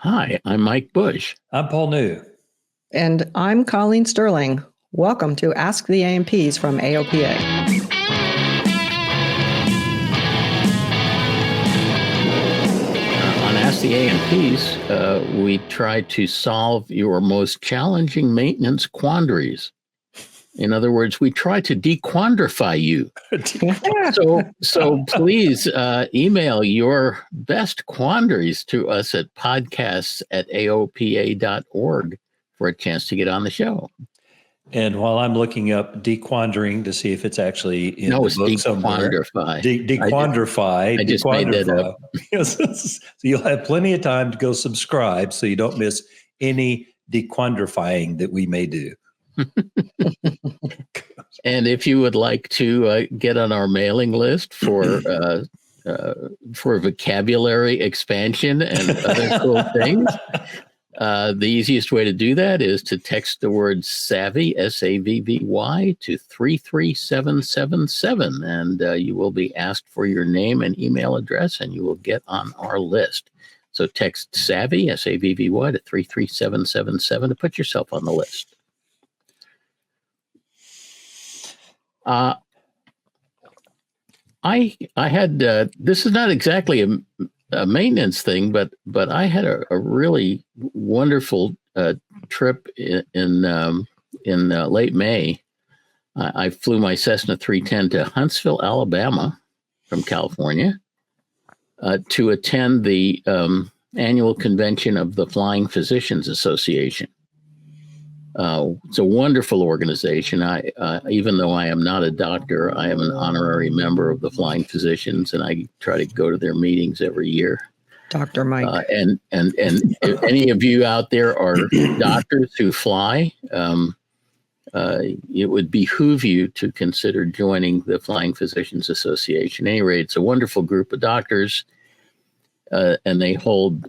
Hi, I'm Mike Bush. I'm Paul New. And I'm Colleen Sterling. Welcome to Ask the A&Ps from AOPA. On Ask the A&Ps, we try to solve your most challenging maintenance quandaries. In other words, we try to dequandrify you. So please email your best quandaries to us at podcasts@aopa.org for a chance to get on the show. And while I'm looking up dequandering to see if it's actually in the book somewhere. Dequandrify. I just made that up. So you'll have plenty of time to go subscribe so you don't miss any dequandrifying that we may do. And if you would like to get on our mailing list for vocabulary expansion and other cool things, the easiest way to do that is to text the word SAVVY, SAVVY, to 33777, and you will be asked for your name and email address, and you will get on our list. So text SAVVY, SAVVY, to 33777 to put yourself on the list. I had this is not exactly a maintenance thing, but I had a really wonderful trip in late May. I flew my Cessna 310 to Huntsville, Alabama, from California, to attend the annual convention of the Flying Physicians Association. It's a wonderful organization. Even though I am not a doctor, I am an honorary member of the Flying Physicians, and I try to go to their meetings every year. Dr. Mike. And if any of you out there are doctors who fly, it would behoove you to consider joining the Flying Physicians Association. At any rate, it's a wonderful group of doctors, and they hold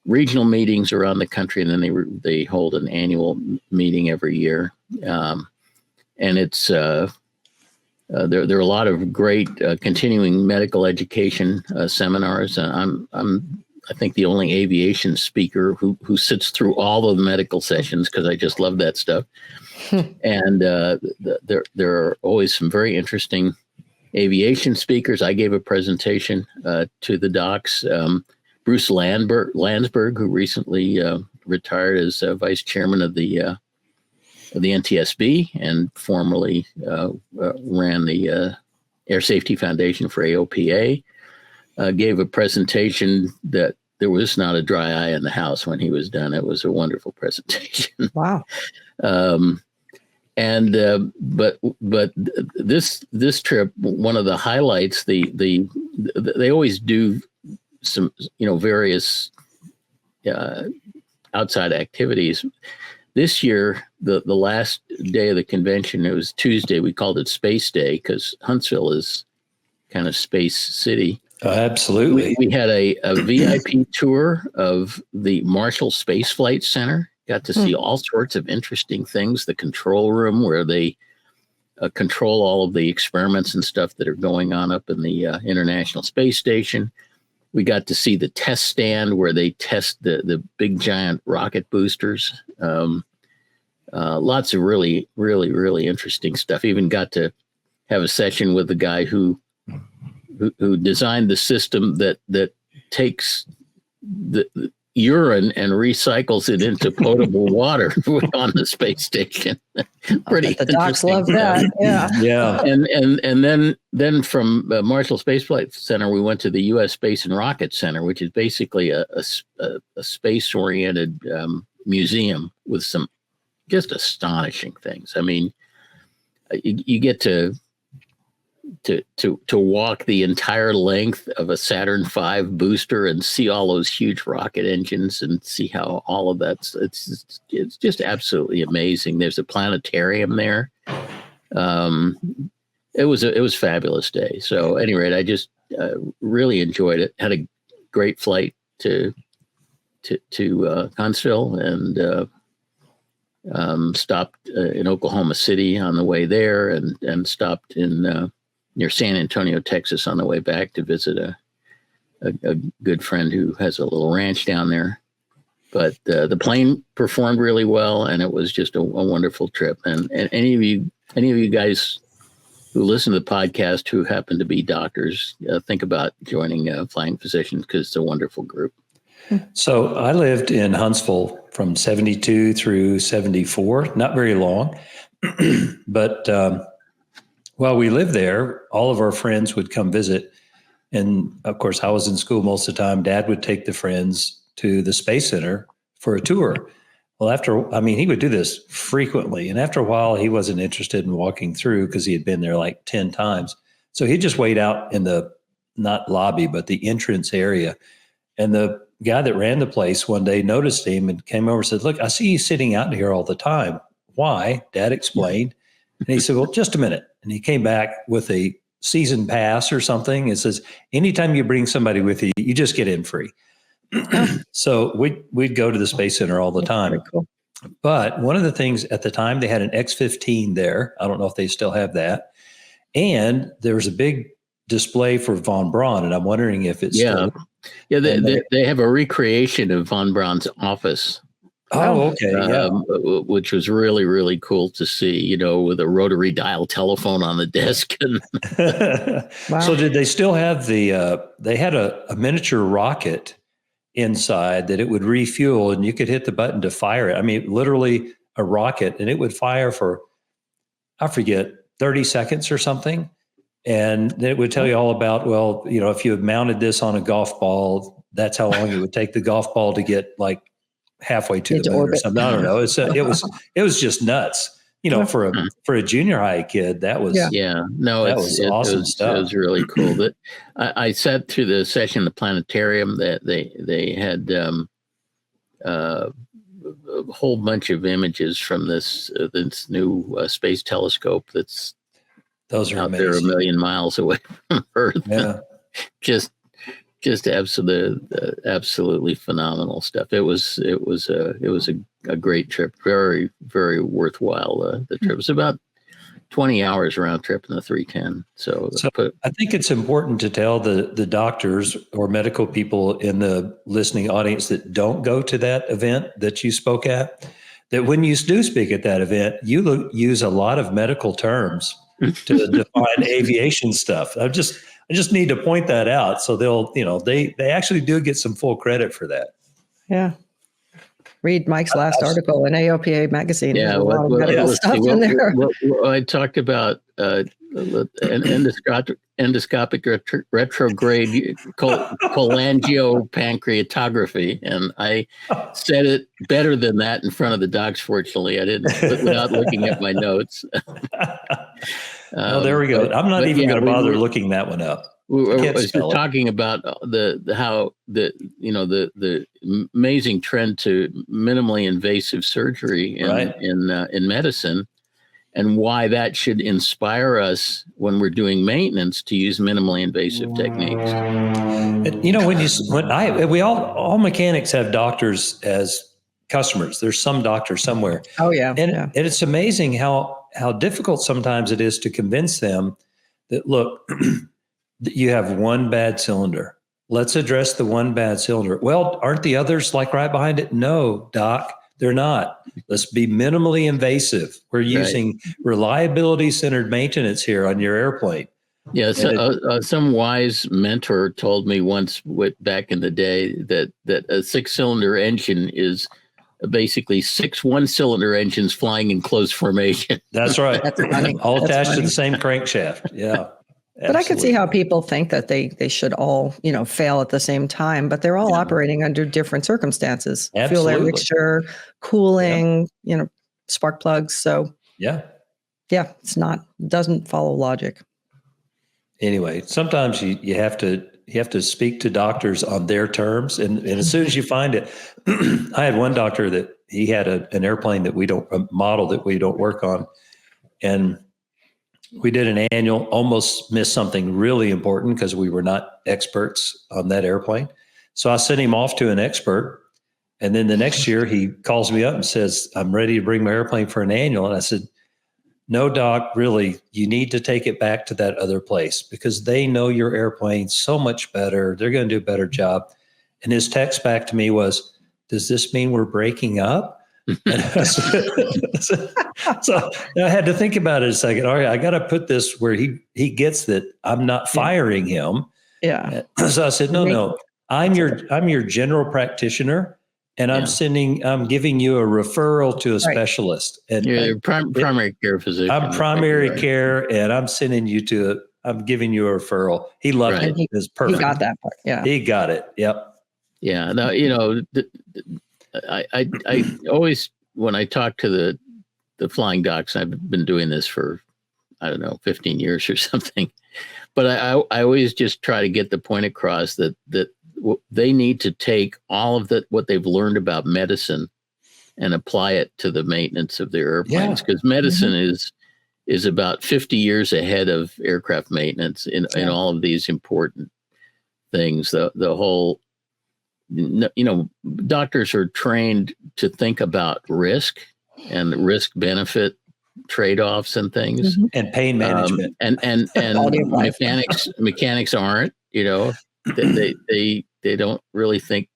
regional meetings around the country, and then they hold an annual meeting every year. And it's there are a lot of great continuing medical education seminars. And I think the only aviation speaker who sits through all of the medical sessions, because I just love that stuff. And there are always some very interesting aviation speakers. I gave a presentation to the docs. Bruce Landsberg, who recently retired as vice chairman of the NTSB and formerly ran the Air Safety Foundation for AOPA, gave a presentation that there was not a dry eye in the house when he was done. It was a wonderful presentation. Wow. But this trip, one of the highlights, they always do some, various outside activities. This year, the last day of the convention, it was Tuesday. We called it Space Day because Huntsville is kind of space city. Absolutely. We had a VIP tour of the Marshall Space Flight Center. Got to see all sorts of interesting things. The control room where they control all of the experiments and stuff that are going on up in the International Space Station. We got to see the test stand where they test the big giant rocket boosters. Lots of really, really, really interesting stuff. Even got to have a session with the guy who designed the system that takes the urine and recycles it into potable water on the space station. Pretty the docs love that. Yeah. And then from Marshall Space Flight Center, we went to the U.S. Space and Rocket Center, which is basically a space-oriented museum with some just astonishing things. I mean, you get to walk the entire length of a Saturn V booster and see all those huge rocket engines and see how all of that's it's just absolutely amazing. There's a planetarium there. It was a fabulous day. So at any rate, I just really enjoyed it. Had a great flight to Huntsville and stopped in Oklahoma City on the way there and stopped in near San Antonio, Texas on the way back to visit a good friend who has a little ranch down there. But the plane performed really well, and it was just a wonderful trip. And any of you guys who listen to the podcast who happen to be doctors, think about joining Flying Physicians, because it's a wonderful group. So I lived in Huntsville from 72 through 74, not very long. But while we lived there, all of our friends would come visit. And of course, I was in school most of the time. Dad would take the friends to the Space Center for a tour. Well, he would do this frequently. And after a while, he wasn't interested in walking through because he had been there like 10 times. So he'd just wait out in the, not lobby, but the entrance area. And the guy that ran the place one day noticed him and came over and said, "Look, I see you sitting out here all the time. Why?" Dad explained. And he said, "Well, just a minute." And he came back with a season pass or something. It says, anytime you bring somebody with you, you just get in free. So we'd go to the Space Center all the time. Very cool. But one of the things at the time, they had an X-15 there. I don't know if they still have that. And there was a big display for von Braun, and I'm wondering if it's still. Yeah, they have a recreation of von Braun's office. Oh, okay. Yeah. Which was really, really cool to see, with a rotary dial telephone on the desk. Wow. So did they still have they had a miniature rocket inside that it would refuel, and you could hit the button to fire it. I mean, literally a rocket, and it would fire for, I forget, 30 seconds or something. And then it would tell you all about, well, if you had mounted this on a golf ball, that's how long it would take the golf ball to get like halfway to the moon or something. I don't know. It was just nuts. For a junior high kid, that was was awesome stuff. It was really cool. That I sat through the session in the planetarium that they had a whole bunch of images from this new space telescope those are out amazing. there a million miles away from Earth. Yeah. just absolutely phenomenal stuff. It was a great trip. Very, very worthwhile. The trip was about 20 hours round trip in the 310. So I think it's important to tell the doctors or medical people in the listening audience that don't go to that event that you spoke at, that when you do speak at that event, you use a lot of medical terms to define aviation stuff. I just need to point that out. So they actually do get some full credit for that. Yeah. Read Mike's last article in AOPA magazine. Yeah. There's a lot of medical stuff in there. I talked about endoscopic retrograde cholangiopancreatography, and I said it better than that in front of the docs. Fortunately, I didn't, without looking at my notes. Well, there we go. I'm not even going to bother looking that one up. We're talking about the amazing trend to minimally invasive surgery in medicine, and why that should inspire us when we're doing maintenance to use minimally invasive techniques. All mechanics have doctors as customers. There's some doctor somewhere. Oh yeah, and it's amazing how difficult sometimes it is to convince them that, look, you have one bad cylinder. Let's address the one bad cylinder. Well, aren't the others like right behind it? No, doc, they're not. Let's be minimally invasive. We're using reliability-centered maintenance here on your airplane. Yeah, some wise mentor told me once, back in the day, that a six-cylinder engine is basically six one-cylinder engines flying in close formation. That's right. That's funny. All attached to the same crankshaft. Yeah. But I could see how people think that they should all, fail at the same time, but they're all operating under different circumstances. Absolutely. Fuel air mixture, cooling, spark plugs. So doesn't follow logic. Anyway, sometimes you have to speak to doctors on their terms, and as soon as you find it, I had one doctor that he had an airplane a model that we don't work on, and we did an annual, almost missed something really important because we were not experts on that airplane. So I sent him off to an expert. And then the next year he calls me up and says, "I'm ready to bring my airplane for an annual." And I said, no, doc, really, you need to take it back to that other place because they know your airplane so much better. They're going to do a better job. And his text back to me was, does this mean we're breaking up? So I had to think about it a second. All right, I got to put this where he gets that I'm not firing him. Yeah. So I said, no, I'm your general practitioner, and I'm giving you a referral to a specialist. And you're primary care physician. I'm primary care, and I'm giving you a referalreferral. He loved it. It was perfect. He got that part. Yeah. He got it. Yep. Yeah. Now, I always, when I talk to the flying docs, I've been doing this for, 15 years or something, but I always just try to get the point across that they need to take all of what they've learned about medicine and apply it to the maintenance of their airplanes, because medicine is about 50 years ahead of aircraft maintenance in all of these important things. The whole, doctors are trained to think about risk and risk benefit trade-offs and things, and pain management, and mechanics aren't. They don't really think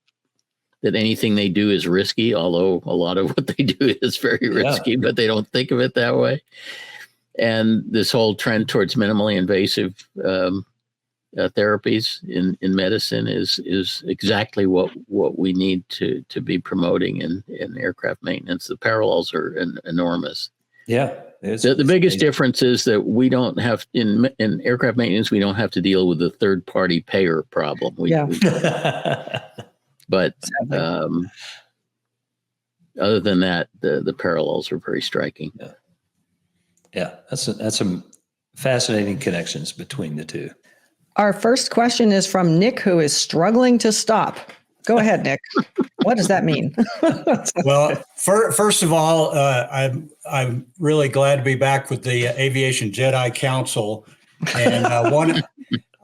that anything they do is risky, although a lot of what they do is very risky, but they don't think of it that way. And this whole trend towards minimally invasive therapies in medicine is exactly what we need to be promoting in aircraft maintenance. The parallels are enormous. Yeah. The biggest difference is that we don't have in aircraft maintenance, we don't have to deal with the third party payer problem. But other than that, the parallels are very striking. Yeah, that's some fascinating connections between the two. Our first question is from Nick, who is struggling to stop. Go ahead, Nick. What does that mean? Well, first of all, I'm really glad to be back with the Aviation Jedi Council, and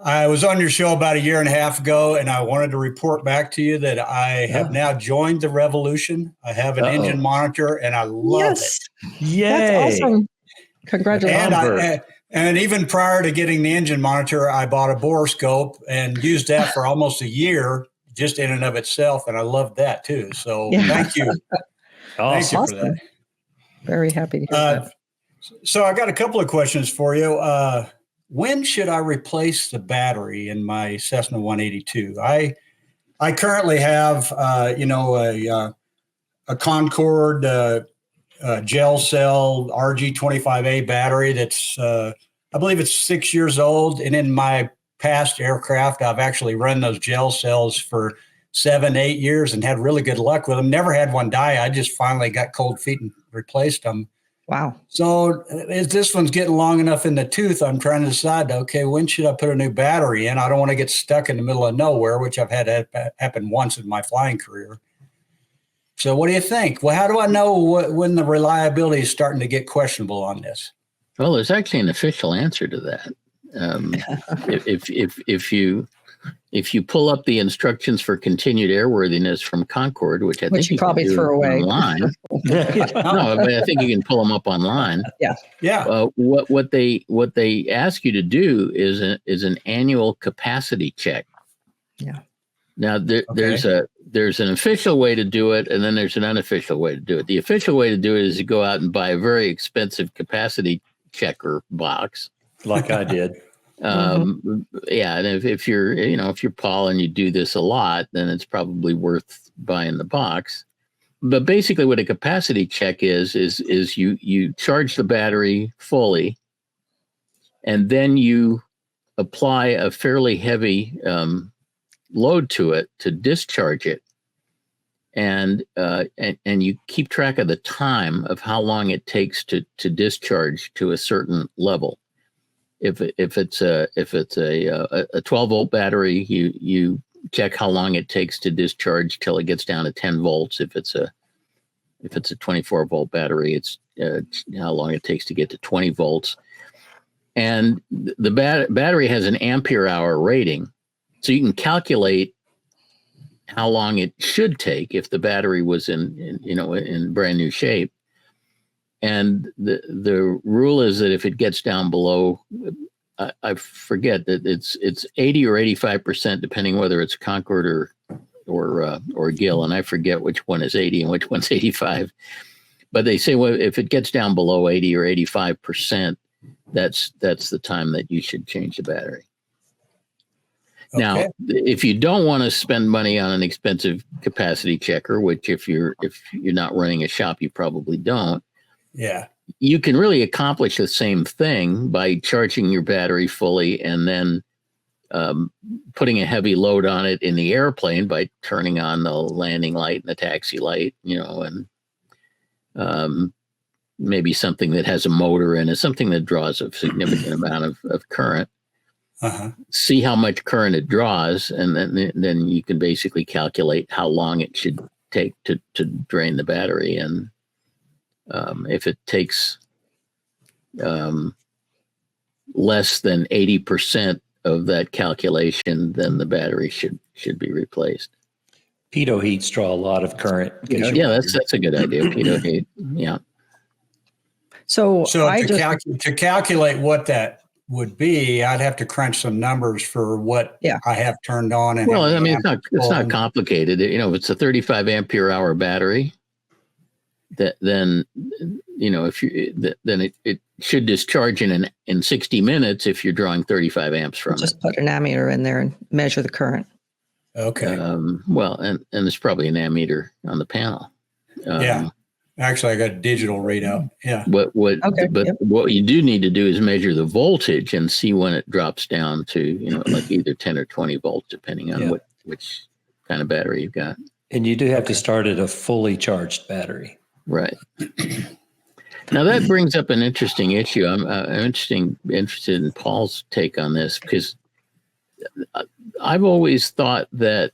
I was on your show about a year and a half ago, and I wanted to report back to you that I have now joined the revolution. I have an engine monitor, and I love it. Yay! That's awesome. Congratulations. And even prior to getting the engine monitor, I bought a borescope and used that for almost a year, just in and of itself, and I loved that too. So thank you. Thank you for that. Very happy to hear that. So I got a couple of questions for you. When should I replace the battery in my Cessna 182? I currently have a Concorde gel cell RG25A battery that's I believe it's 6 years old, and in my past aircraft, I've actually run those gel cells for 7-8 years and had really good luck with them. Never had one die. I just finally got cold feet and replaced them. Wow. So as this one's getting long enough in the tooth, I'm trying to decide, okay, when should I put a new battery in? I don't want to get stuck in the middle of nowhere, which I've had happen once in my flying career. So what do you think? Well, how do I know when the reliability is starting to get questionable on this? Well, there's actually an official answer to that. If you pull up the instructions for continued airworthiness from Concorde, which I think you probably threw away online. No, but I think you can pull them up online. Yeah. What they ask you to do is an annual capacity check. Yeah. Now there's an official way to do it, and then there's an unofficial way to do it. The official way to do it is to go out and buy a very expensive capacity checker box, like I did. And if you're Paul and you do this a lot, then it's probably worth buying the box. But basically, what a capacity check is you charge the battery fully, and then you apply a fairly heavy load to it to discharge it, and you keep track of the time of how long it takes to discharge to a certain level. If it's a 12-volt battery, you check how long it takes to discharge till it gets down to 10 volts. If it's a 24-volt battery, it's how long it takes to get to 20 volts. And the battery has an ampere hour rating, so you can calculate how long it should take if the battery was in brand new shape. And the rule is that if it gets down below, I forget that it's 80 or 85%, depending whether it's Concorde or Gill, and I forget which one is 80 and which one's 85. But they say, well, if it gets down below 80 or 85%, that's the time that you should change the battery. Okay. Now, if you don't want to spend money on an expensive capacity checker, which if you're not running a shop, you probably don't. Yeah. You can really accomplish the same thing by charging your battery fully and then putting a heavy load on it in the airplane by turning on the landing light and the taxi light, and maybe something that has a motor in it, something that draws a significant amount of current. Uh-huh. See how much current it draws, and then you can basically calculate how long it should take to drain the battery. And if it takes less than 80% of that calculation, then the battery should be replaced. Pitot heats draw a lot of current. Yeah, that's a good idea. Pitot heat. Yeah. So to calculate what that would be, I'd have to crunch some numbers for what I have turned on. And it's not complicated. If it's a 35 ampere hour battery, then it should discharge in 60 minutes if you're drawing 35 amps from it. Just put an ammeter in there and measure the current. Okay. And there's probably an ammeter on the panel. Yeah. Actually, I got a digital readout. Yeah. What you do need to do is measure the voltage and see when it drops down to, like either 10 or 20 volts, depending on which kind of battery you've got. And you do have to start at a fully charged battery. Right. Now that brings up an interesting issue. I'm interested in Paul's take on this, because I've always thought that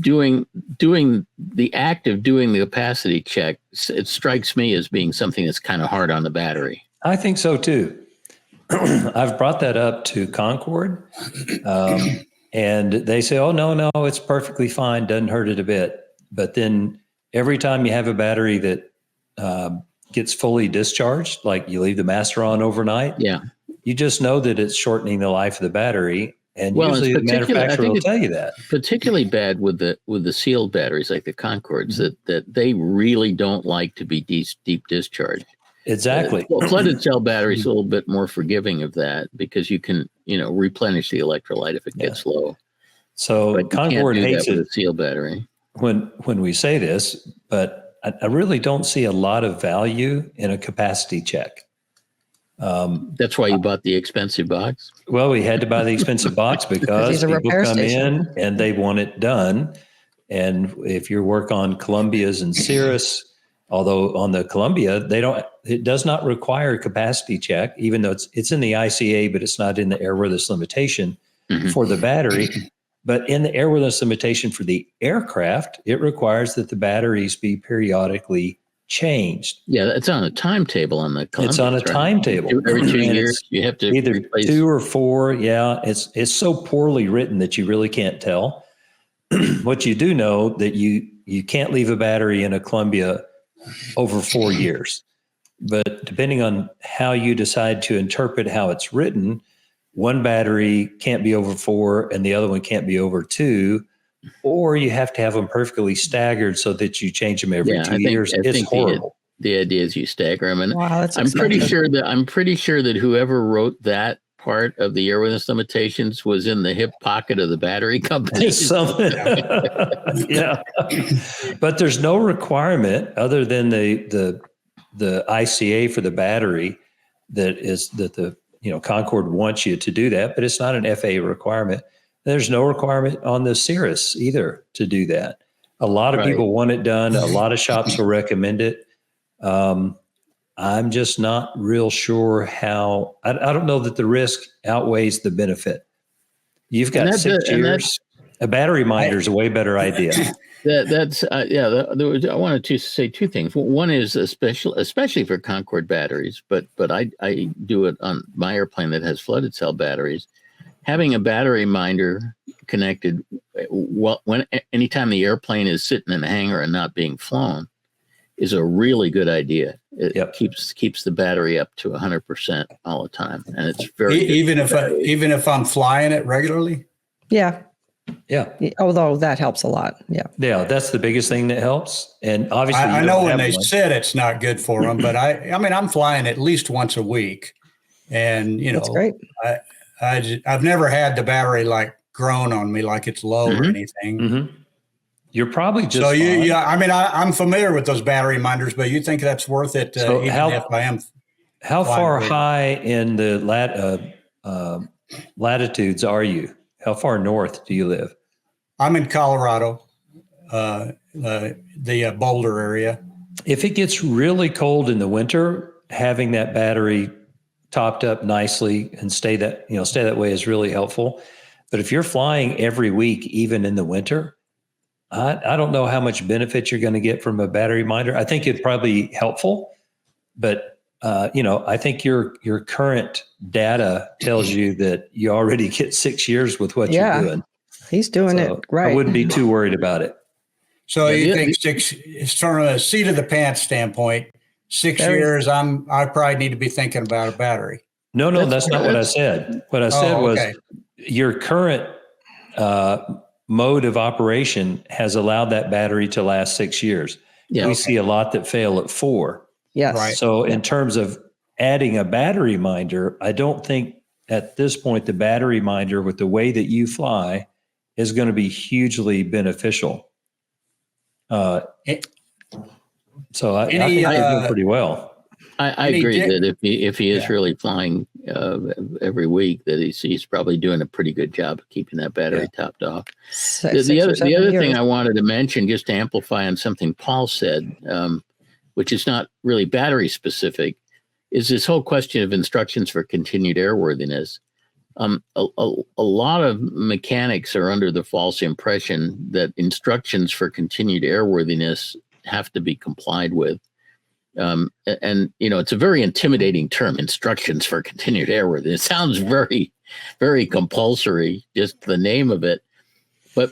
doing the act of doing the capacity check, it strikes me as being something that's kind of hard on the battery. I think so too. I've brought that up to Concorde, and they say, "Oh no, it's perfectly fine, doesn't hurt it a bit." But then every time you have a battery that gets fully discharged, like you leave the master on overnight, you just know that it's shortening the life of the battery. And usually the manufacturer will tell you that. Particularly bad with the sealed batteries like the Concords, that they really don't like to be deep discharged. Exactly. Flooded cell batteries a little bit more forgiving of that, because you can replenish the electrolyte if it gets low. So Concorde hates it with a sealed battery when we say this, but I really don't see a lot of value in a capacity check. That's why you bought the expensive box. Well, we had to buy the expensive box because people come in and they want it done. And if you work on Columbias and Cirrus, although on the Columbia, it does not require a capacity check, even though it's in the ICA, but it's not in the airworthiness limitation for the battery. But in the airworthiness limitation for the aircraft, it requires that the batteries be periodically changed. Yeah, it's on a timetable on the Columbia. It's on a timetable. Every 2 years, you have to either replace 2 or 4. Yeah, it's so poorly written that you really can't tell. What you do know that you can't leave a battery in a Columbia over 4 years. But depending on how you decide to interpret how it's written, one battery can't be over 4 and the other one can't be over 2. Or you have to have them perfectly staggered so that you change them every 2 years. It's horrible. The idea is you stagger them, and wow, I'm pretty sure that whoever wrote that part of the airworthiness limitations was in the hip pocket of the battery company. Yeah, but there's no requirement other than the ICA for the battery that the Concorde wants you to do that, but it's not an FAA requirement. There's no requirement on the Cirrus either to do that. A lot of people want it done. A lot of shops will recommend it. I'm just not real sure how. I don't know that the risk outweighs the benefit. You've got 6 years. A battery minder is a way better idea. I wanted to say 2 things. One is especially for Concorde batteries, but I do it on my airplane that has flooded cell batteries. Having a battery minder connected, anytime the airplane is sitting in a hangar and not being flown, is a really good idea. It Yep. keeps the battery up to 100% all the time, and it's very good. Even if I'm flying it regularly. Yeah. Yeah. Although that helps a lot. Yeah. Yeah. That's the biggest thing that helps. And obviously, I know when they said it's not good for them, but I mean, I'm flying at least once a week, and That's great. I've never had the battery like grown on me like it's low or anything. Mm-hmm. You're probably just so fine. yeah. I mean, I'm familiar with those battery minders, but you think that's worth it? So even if I am. How far high in the latitudes are you? How far north do you live? I'm in Colorado, the Boulder area. If it gets really cold in the winter, having that battery topped up nicely and stay that way is really helpful. But if you're flying every week, even in the winter, I don't know how much benefit you're going to get from a battery minder. I think it'd probably be helpful, but I think your current data tells you that you already get 6 years with what you're doing. He's doing it right. I wouldn't be too worried about it. So you think from a seat of the pants standpoint, 6 years, I probably need to be thinking about a battery. No, that's not what I said. What I said was your current mode of operation has allowed that battery to last 6 years. We see a lot that fail at 4. Yes. Right. So in terms of adding a battery minder, I don't think at this point the battery minder with the way that you fly is going to be hugely beneficial. So I think I do pretty well. I agree that if he is really flying every week, that he's probably doing a pretty good job of keeping that battery topped off. The other thing I wanted to mention, just to amplify on something Paul said, which is not really battery specific, is this whole question of instructions for continued airworthiness. A lot of mechanics are under the false impression that instructions for continued airworthiness have to be complied with. And it's a very intimidating term, instructions for continued airworthiness. It sounds very, very compulsory, just the name of it.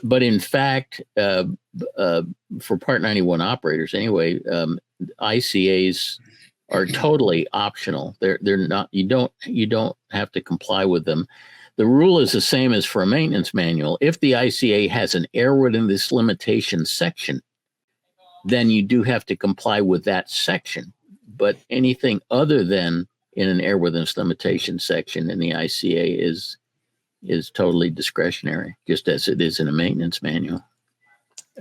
But in fact, for Part 91 operators anyway, ICAs are totally optional. They're not. You don't have to comply with them. The rule is the same as for a maintenance manual. If the ICA has an airworthiness limitation section, then you do have to comply with that section. But anything other than in an airworthiness limitation section in the ICA is totally discretionary, just as it is in a maintenance manual.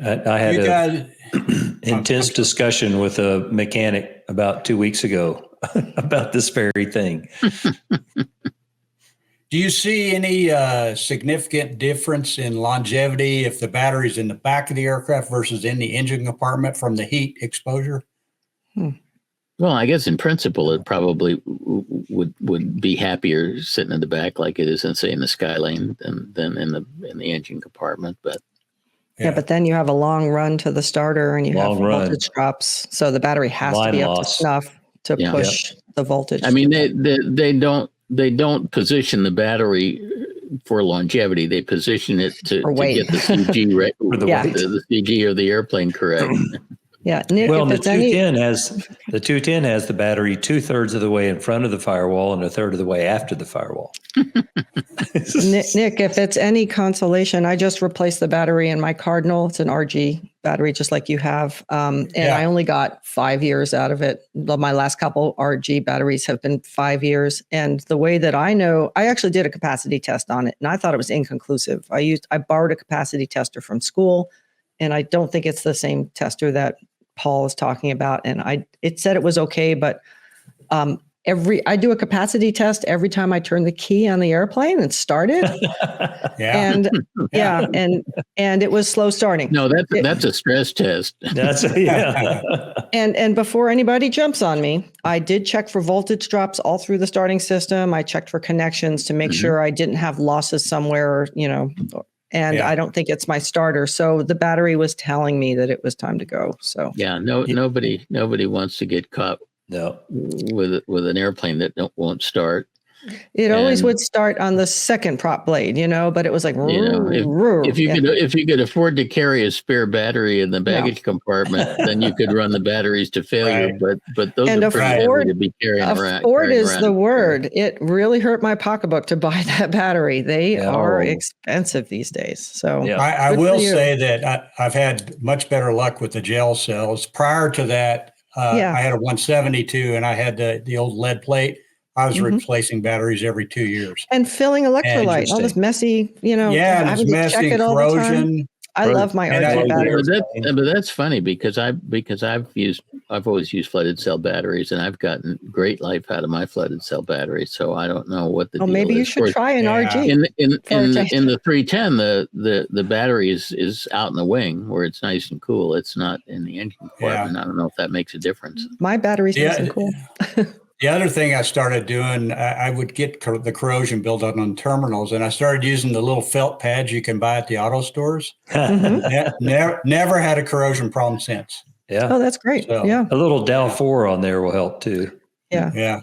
I had an intense discussion with a mechanic about 2 weeks ago about this very thing. Do you see any significant difference in longevity if the battery's in the back of the aircraft versus in the engine compartment from the heat exposure? Well, I guess in principle, it probably would be happier sitting in the back like it is, in, say, in the Skylane than in the engine compartment. But but then you have a long run to the starter and you have voltage drops, so the battery has to be up to snuff to push the voltage. I mean, they don't position the battery for longevity. They position it to get the CG right, the CG of the airplane correct. Yeah. Well, the 210 has the battery 2/3 of the way in front of the firewall and 1/3 of the way after the firewall. Nick, if it's any consolation, I just replaced the battery in my Cardinal. It's an RG battery, just like you have. I only got 5 years out of it. My last couple RG batteries have been 5 years. And the way that I know, I actually did a capacity test on it and I thought it was inconclusive. I borrowed a capacity tester from school and I don't think it's the same tester that Paul was talking about. And it said it was okay, but I do a capacity test every time I turn the key on the airplane and start it. And it was slow starting. No, that's a stress test. And before anybody jumps on me, I did check for voltage drops all through the starting system. I checked for connections to make sure I didn't have losses somewhere, I don't think it's my starter. So the battery was telling me that it was time to go. So nobody wants to get caught with an airplane that won't start. It always And, would start on the second prop blade, but it was like, if you could afford to carry a spare battery in the baggage compartment, then you could run the batteries to failure. Right. But those And are pretty heavy to be carrying around. afford is the word. It really hurt my pocketbook to buy that battery. They are expensive these days. So I will say that I've had much better luck with the gel cells. Prior to that, I had a 172 and I had the old lead plate. I was replacing batteries every 2 years. And filling electrolyte, all this messy, it's messy, check it all the time. I love my RG batteries. But that's funny because I've always used flooded cell batteries, and I've gotten great life out of my flooded cell batteries. So I don't know what the deal maybe is. you should try an RG. In the 310, the battery is out in the wing where it's nice and cool. It's not in the engine compartment. I don't know if that makes a difference. My battery's nice and cool. The other thing I started doing, I would get the corrosion buildup on terminals, and I started using the little felt pads you can buy at the auto stores. Never had a corrosion problem since. Yeah. Oh, that's great. So, a little Dow 4 on there will help too. Yeah.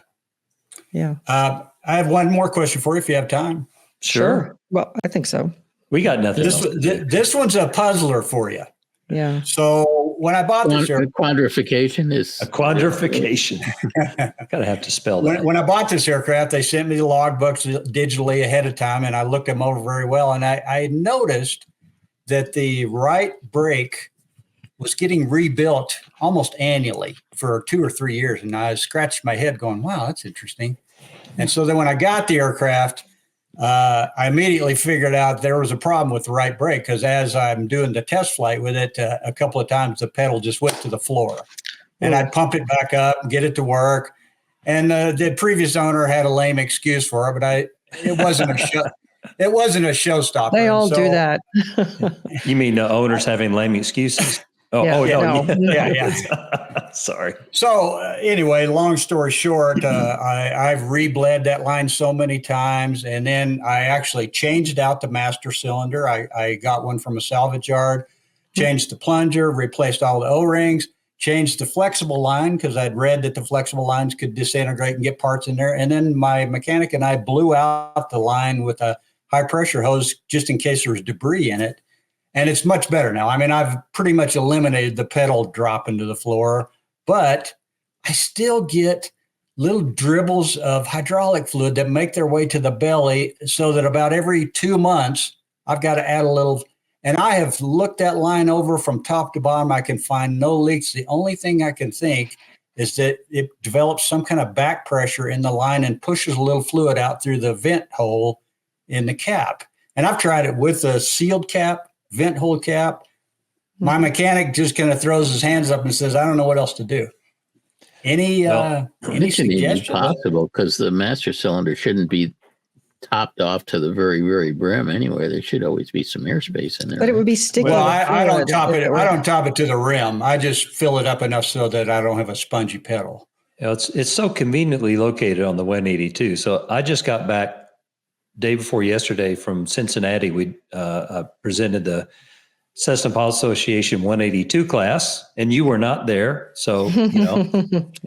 I have one more question for you if you have time. Sure. Well, I think so. We got nothing else to do. This one's a puzzler for you. Yeah. So when I bought this aircraft, quadrification is a quadrification. Gotta have to spell that. When I bought this aircraft, they sent me the logbooks digitally ahead of time, and I looked them over very well. And I noticed that the right brake was getting rebuilt almost annually for 2 or 3 years, and I scratched my head, going, "Wow, that's interesting." And so then when I got the aircraft, I immediately figured out there was a problem with the right brake, because as I'm doing the test flight with it, a couple of times the pedal just went to the floor, and I'd pump it back up and get it to work. And the previous owner had a lame excuse for it, but it wasn't a showstopper. They all do that. You mean the owners having lame excuses? Sorry. So anyway, long story short, I've rebled that line so many times, and then I actually changed out the master cylinder. I got one from a salvage yard, changed the plunger, replaced all the O-rings, changed the flexible line because I'd read that the flexible lines could disintegrate and get parts in there. And then my mechanic and I blew out the line with a high pressure hose just in case there was debris in it. And it's much better now. I mean, I've pretty much eliminated the pedal drop into the floor, but I still get little dribbles of hydraulic fluid that make their way to the belly, so that about every 2 months, I've got to add a little. And I have looked that line over from top to bottom. I can find no leaks. The only thing I can think is that it develops some kind of back pressure in the line and pushes a little fluid out through the vent hole in the cap. And I've tried it with a sealed cap, vent hole cap. My mechanic just kind of throws his hands up and says, "I don't know what else to do." Any suggestions? Possible, because the master cylinder shouldn't be topped off to the very, very brim anyway. There should always be some airspace in there. But it would be sticky. Well, I don't top it. I don't top it to the rim. I just fill it up enough so that I don't have a spongy pedal. It's so conveniently located on the 182. So I just got back day before yesterday from Cincinnati. We presented the Cessna Pilot Association 182 class, and you were not there. So,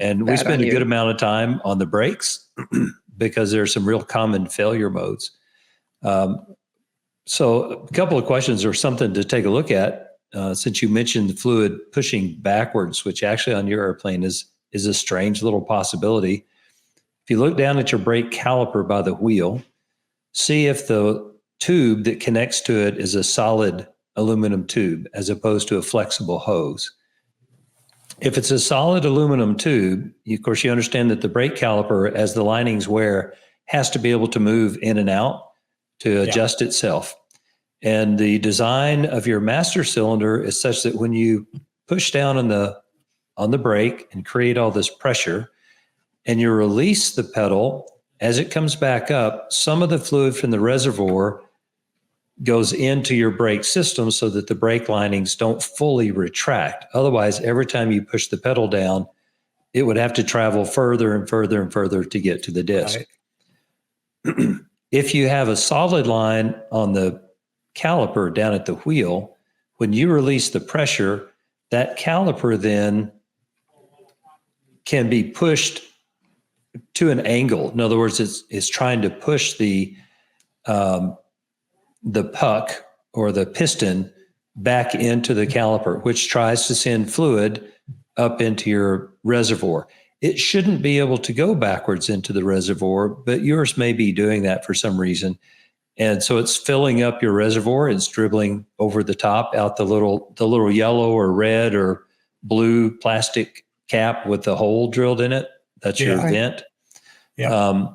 and we spent a good amount of time on the brakes because there's some real common failure modes. So a couple of questions or something to take a look at, since you mentioned the fluid pushing backwards, which actually on your airplane is a strange little possibility. If you look down at your brake caliper by the wheel, see if the tube that connects to it is a solid aluminum tube as opposed to a flexible hose. If it's a solid aluminum tube, of course, you understand that the brake caliper, as the linings wear, has to be able to move in and out to adjust itself. And the design of your master cylinder is such that when you push down on the brake and create all this pressure, and you release the pedal, as it comes back up, some of the fluid from the reservoir goes into your brake system so that the brake linings don't fully retract. Otherwise, every time you push the pedal down, it would have to travel further and further and further to get to the disc. Right. If you have a solid line on the caliper down at the wheel, when you release the pressure, that caliper then can be pushed to an angle. In other words, it's trying to push the puck or the piston back into the caliper, which tries to send fluid up into your reservoir. It shouldn't be able to go backwards into the reservoir, but yours may be doing that for some reason. And so it's filling up your reservoir. It's dribbling over the top out the little yellow or red or blue plastic cap with the hole drilled in it. That's your vent. Yeah.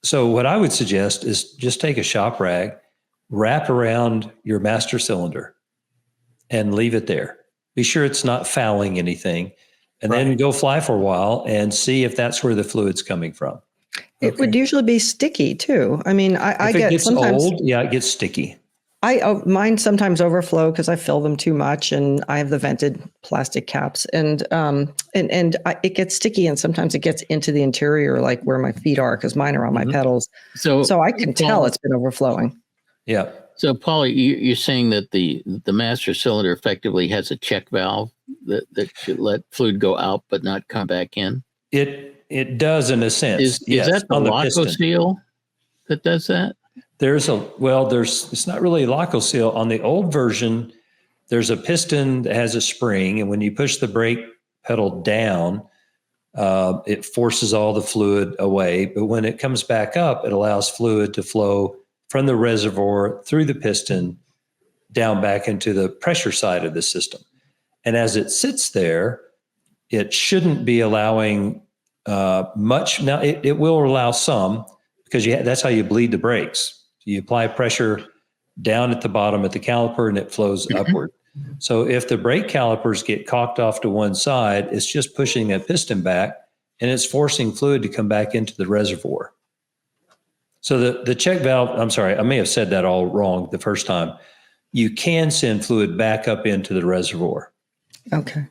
So what I would suggest is just take a shop rag, wrap around your master cylinder, and leave it there. Be sure it's not fouling anything, and then go fly for a while and see if that's where the fluid's coming from. It would usually be sticky too. I mean, I If it get gets sometimes old, it gets sticky. Mine sometimes overflow because I fill them too much, and I have the vented plastic caps, and it gets sticky, and sometimes it gets into the interior, like where my feet are, because mine are on my pedals. So I can tell it's been overflowing. Yeah. So, Paul, you're saying that the master cylinder effectively has a check valve that should let fluid go out but not come back in? It does in a sense. Is that the Loco seal that does that? It's not really a Loco seal. On the old version, there's a piston that has a spring, and when you push the brake pedal down, it forces all the fluid away. But when it comes back up, it allows fluid to flow from the reservoir through the piston down back into the pressure side of the system. And as it sits there, it shouldn't be allowing much. Now, it will allow some, because that's how you bleed the brakes. You apply pressure down at the bottom at the caliper, and it flows upward. So if the brake calipers get cocked off to one side, it's just pushing that piston back, and it's forcing fluid to come back into the reservoir. So the check valve, I'm sorry, I may have said that all wrong the first time. You can send fluid back up into the reservoir. Okay.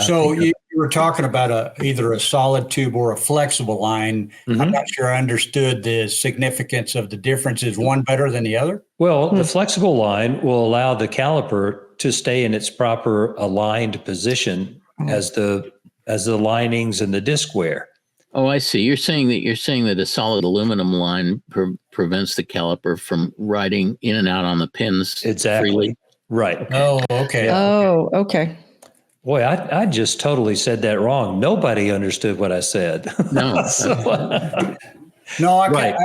So you were talking about either a solid tube or a flexible line. Mm-hmm. I'm not sure I understood the significance of the difference. Is one better than the other? Well, the flexible line will allow the caliper to stay in its proper aligned position as the linings and the disc wear. Oh, I see. You're saying that a solid aluminum line prevents the caliper from riding in and out on the pins freely. Right. Oh, okay. Yeah. Oh, okay. Boy, I just totally said that wrong. Nobody understood what I said. No. No, right.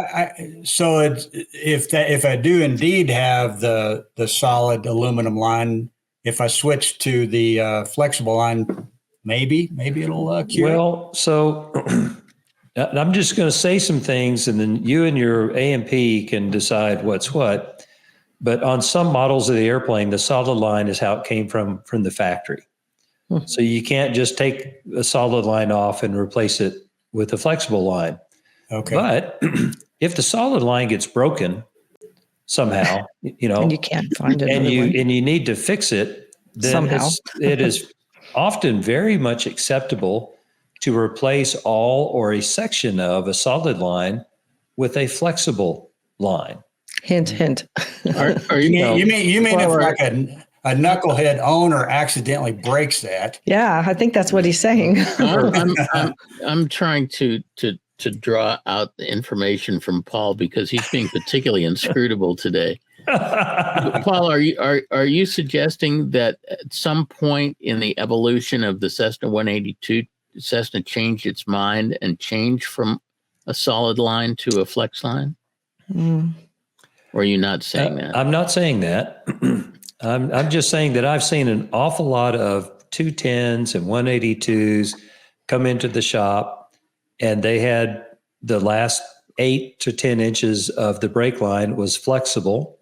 So it's if I do indeed have the solid aluminum line, if I switch to the flexible line, maybe it'll cure. Well, so I'm just going to say some things, and then you and your A&P can decide what's what. But on some models of the airplane, the solid line is how it came from the factory. So you can't just take a solid line off and replace it with a flexible line. Okay. But if the solid line gets broken somehow, and you can't find it, and you need to fix it, then somehow it is often very much acceptable to replace all or a section of a solid line with a flexible line. Hint, hint. You mean if like a knucklehead owner accidentally breaks that? Yeah, I think that's what he's saying. I'm trying to draw out the information from Paul because he's being particularly inscrutable today. Paul, are you suggesting that at some point in the evolution of the Cessna 182, Cessna changed its mind and changed from a solid line to a flex line? Or are you not saying that? I'm not saying that. I'm just saying that I've seen an awful lot of 210s and 182s come into the shop, and they had the last 8 to 10 inches of the brake line was flexible,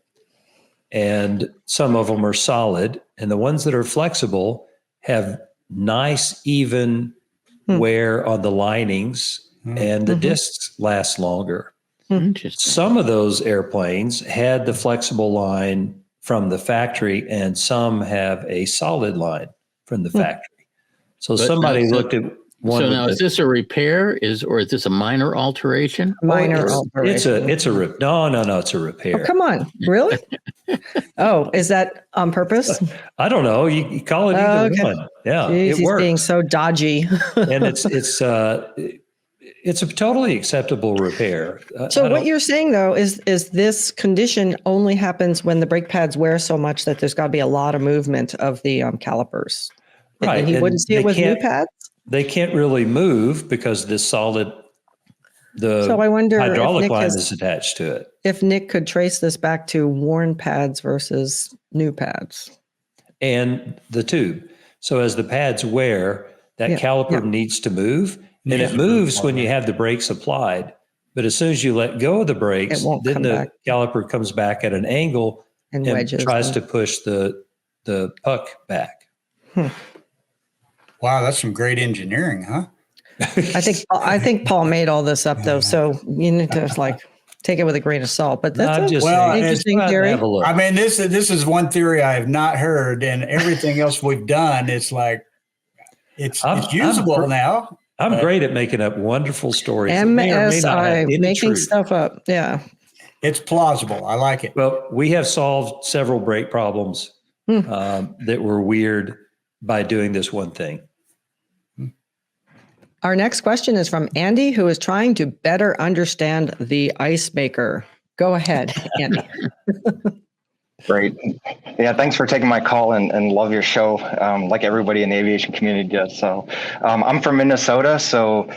and some of them are solid. And the ones that are flexible have nice, even wear on the linings, and the discs last longer. Some of those airplanes had the flexible line from the factory, and some have a solid line from the factory. So somebody looked at one. So now, is this a repair? Or is this a minor alteration? Minor alteration. It's a it's a repair. Oh, come on, really? Oh, is that on purpose? I don't know. You call it either one. Yeah, Jeez, it works. He's being so dodgy. And it's it's a totally acceptable repair. So what you're saying though is this condition only happens when the brake pads wear so much that there's got to be a lot of movement of the calipers. Right. And he wouldn't see it with new pads. They can't really move because this solid, So I wonder if hydraulic Nick line has- is attached to it. If Nick could trace this back to worn pads versus new pads. And the tube. So as the pads wear, that caliper needs to move. And it moves when you have the brakes applied. But as soon as you let go of the brakes, then the caliper comes back at an angle and wedges tries to push the puck back. Wow, that's some great engineering, huh? I think Paul made all this up though. So you need to take it with a grain of salt. But that's interesting theory. I mean, this is one theory I have not heard, and everything else we've done, it's like it's usable now. I'm great at making up wonderful stories. MSI, making stuff up. Yeah. It's plausible. I like it. Well, we have solved several brake problems that were weird by doing this one thing. Our next question is from Andy, who is trying to better understand the ice maker. Go ahead, Andy. Great. Yeah, thanks for taking my call and love your show, like everybody in the aviation community does. So I'm from Minnesota, so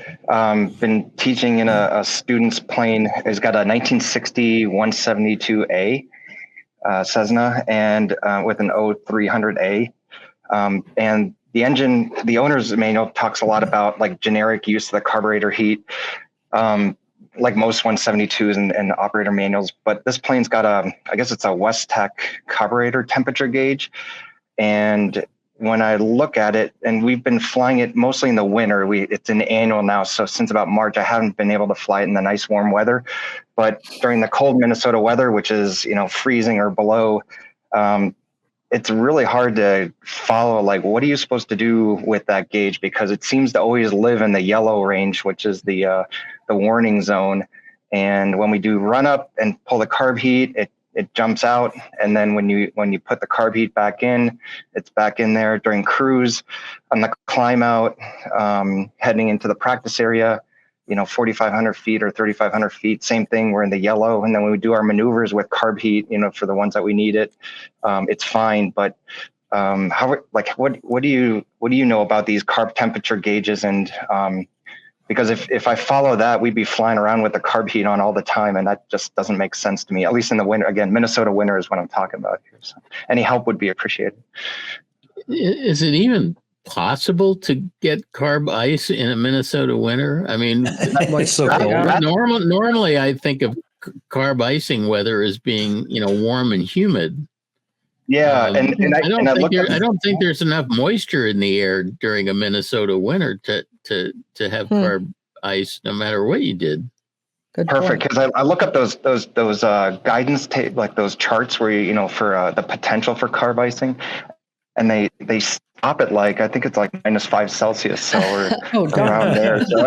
been teaching in a student's plane. It's got a 1960 172A Cessna and with an O-300A. And the engine, the owner's manual talks a lot about like generic use of the carburetor heat. Like most 172s and operator manuals, but this plane's got I guess it's a West Tech carburetor temperature gauge. And when I look at it, and we've been flying it mostly in the winter, it's an annual now. So since about March, I haven't been able to fly it in the nice warm weather. But during the cold Minnesota weather, which is, freezing or below, it's really hard to follow, like, what are you supposed to do with that gauge? Because it seems to always live in the yellow range, which is the warning zone. And when we do run up and pull the carb heat, it jumps out. And then when you put the carb heat back in, it's back in there. During cruise, on the climb out, heading into the practice area, 4,500 feet or 3,500 feet, same thing. We're in the yellow. And then when we do our maneuvers with carb heat, for the ones that we need it, it's fine. But what do you know about these carb temperature gauges? And because if I follow that, we'd be flying around with the carb heat on all the time, and that just doesn't make sense to me. At least in the winter. Again, Minnesota winter is what I'm talking about here. So any help would be appreciated. Is it even possible to get carb ice in a Minnesota winter? I mean, It's so cold. normally I think of carb icing weather as being, warm and humid. Yeah, I don't think there's enough moisture in the air during a Minnesota winter to have carb ice, no matter what you did. Good Perfect, because I look up those guidance tape, like those charts where for the potential for carb icing, and they stop at I think it's -5 Celsius, so we're around there. So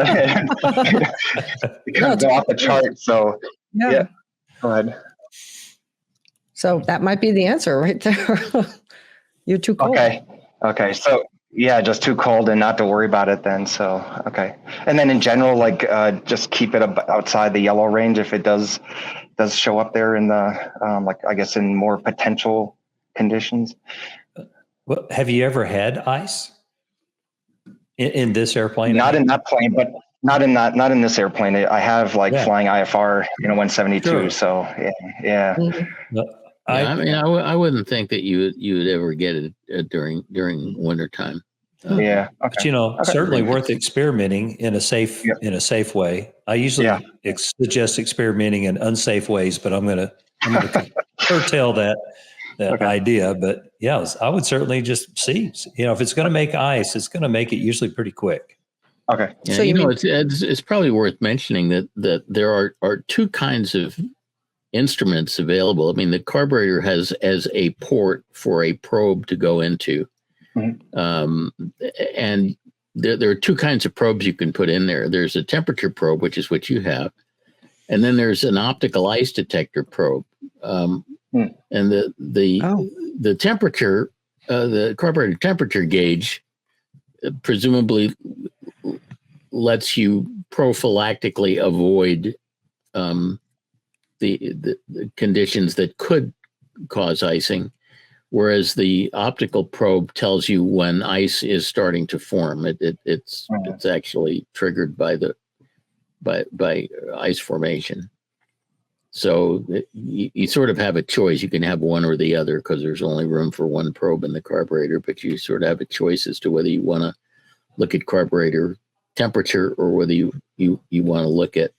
it kind of go off the chart. So yeah, go ahead. So that might be the answer right there. You're too cold. Okay. So yeah, just too cold and not to worry about it then. So, okay. And then in general, just keep it outside the yellow range if it does show up there in the, I guess in more potential conditions. Well, have you ever had ice in this airplane? Not in that plane, but not in this airplane. I have flying IFR, 172. Sure. So yeah. Mm-hmm. I wouldn't think that you would ever get it during wintertime. Yeah. Okay. But certainly worth experimenting in a safe way. I usually suggest experimenting in unsafe ways, but I'm gonna curtail that idea. But yeah, I would certainly just see. If it's going to make ice, it's going to make it usually pretty quick. Okay. Yeah, so it's probably worth mentioning that there are two kinds of instruments available. I mean, the carburetor has as a port for a probe to go into. Mm-hmm. And there are two kinds of probes you can put in there. There's a temperature probe, which is what you have. And then there's an optical ice detector probe. And the temperature, the carburetor temperature gauge, presumably lets you prophylactically avoid the conditions that could cause icing, whereas the optical probe tells you when ice is starting to form. It's actually triggered by ice formation. So you sort of have a choice. You can have one or the other because there's only room for one probe in the carburetor, but you sort of have a choice as to whether you want to look at carburetor temperature or whether you want to look at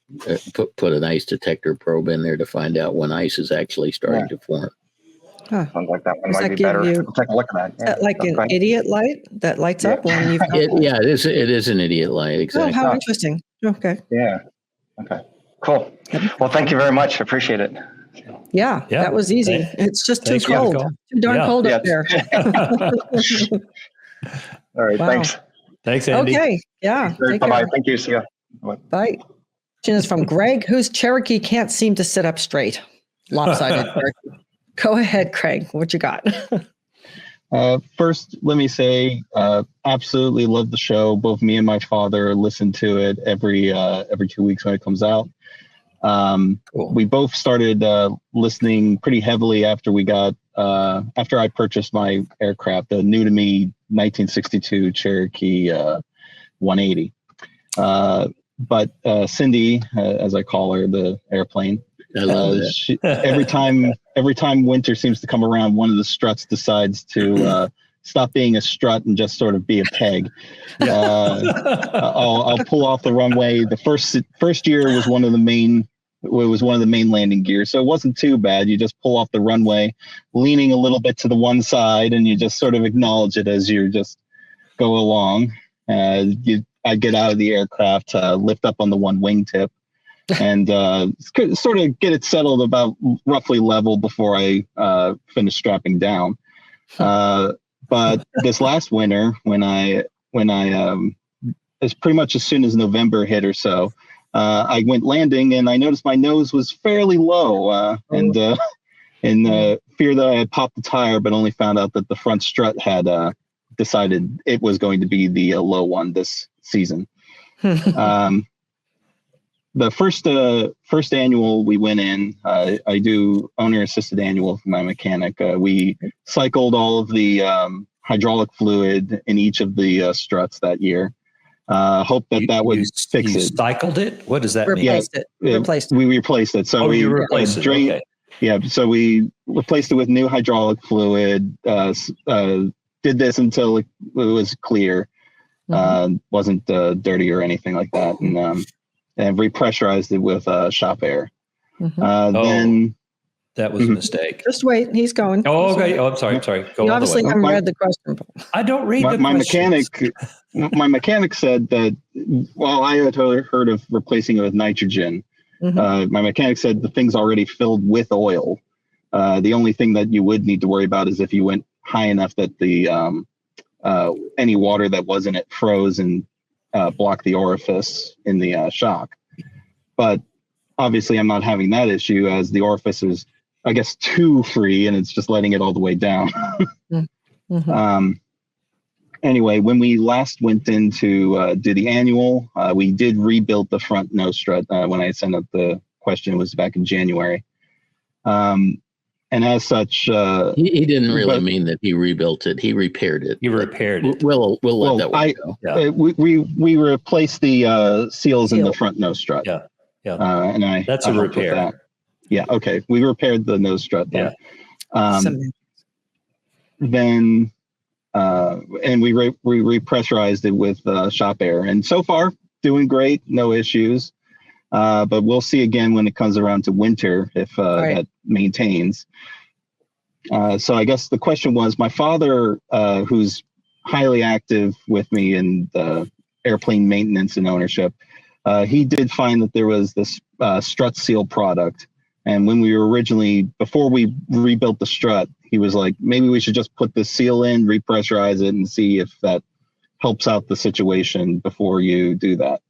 put an ice detector probe in there to find out when ice is actually starting to form. Sounds like that one Does might that be better. give you- We'll take a look at that. Is that like an idiot light that lights up when you've got It is an idiot light. Exactly. Oh, how interesting. Okay. Yeah. Okay. Cool. Well, thank you very much. Appreciate it. Yeah, that was easy. It's just too Thanks for the cold. call. Too darn cold up there. All right. Wow. Thanks. Thanks, Andy. Okay. Yeah. Take Bye-bye. care. Thank you. See you. Bye. Question is from Greg, whose Cherokee can't seem to sit up straight. Lopsided Cherokee. Go ahead, Craig. What you got? First, let me say, absolutely love the show. Both me and my father listen to it every 2 weeks when it comes out. Cool. We both started listening pretty heavily after after I purchased my aircraft, the new to me 1962 Cherokee 180. But Cindy, as I call her, the airplane, I love that. every time winter seems to come around, one of the struts decides to stop being a strut and just sort of be a peg. I'll pull off the runway. The first year was one of the main landing gears, so it wasn't too bad. You just pull off the runway, leaning a little bit to the one side, and you just sort of acknowledge it as you just go along. I get out of the aircraft, lift up on the one wingtip, and sort of get it settled about roughly level before I finish strapping down. But this last winter, when I it's pretty much as soon as November hit or so, I went landing and I noticed my nose was fairly low, and in fear that I had popped the tire, but only found out that the front strut had decided it was going to be the low one this season. The first annual we went in, I do owner assisted annual for my mechanic. We cycled all of the hydraulic fluid in each of the struts that year. Hope that would fix you it. Cycled it? What does that mean? Replaced it. Replaced it. We replaced it. So you replaced it. Okay. Yeah, so we replaced it with new hydraulic fluid. Did this until it was clear, wasn't dirty or anything like that, and repressurized it with shop air. Then that was a mistake. Just wait. He's going. Oh, okay. Oh, I'm sorry. Go You all obviously the way. haven't read the question. I don't read the my questions. mechanic said that. Well, I had heard of replacing it with nitrogen. My mechanic said the thing's already filled with oil. The only thing that you would need to worry about is if you went high enough that the any water that was in it froze and blocked the orifice in the shock. But obviously I'm not having that issue, as the orifice is, I guess, too free and it's just letting it all the way down. Anyway, when we last went in to do the annual, we did rebuild the front nose strut. When I sent out the question, it was back in January. And as such, he didn't really mean that he rebuilt it. He repaired it. You repaired it. We'll let that one go. Yeah. we replaced the seals in the front nose strut. Yeah. And That's I a helped with repair. that. Yeah. Okay. We repaired the nose strut there. Then and we repressurized it with shop air, and so far doing great, no issues. But we'll see again when it comes around to winter if that maintains. So I guess the question was, my father, who's highly active with me in the airplane maintenance and ownership, he did find that there was this strut seal product. And when we were before we rebuilt the strut, he was like, maybe we should just put the seal in, repressurize it, and see if that helps out the situation before you do that.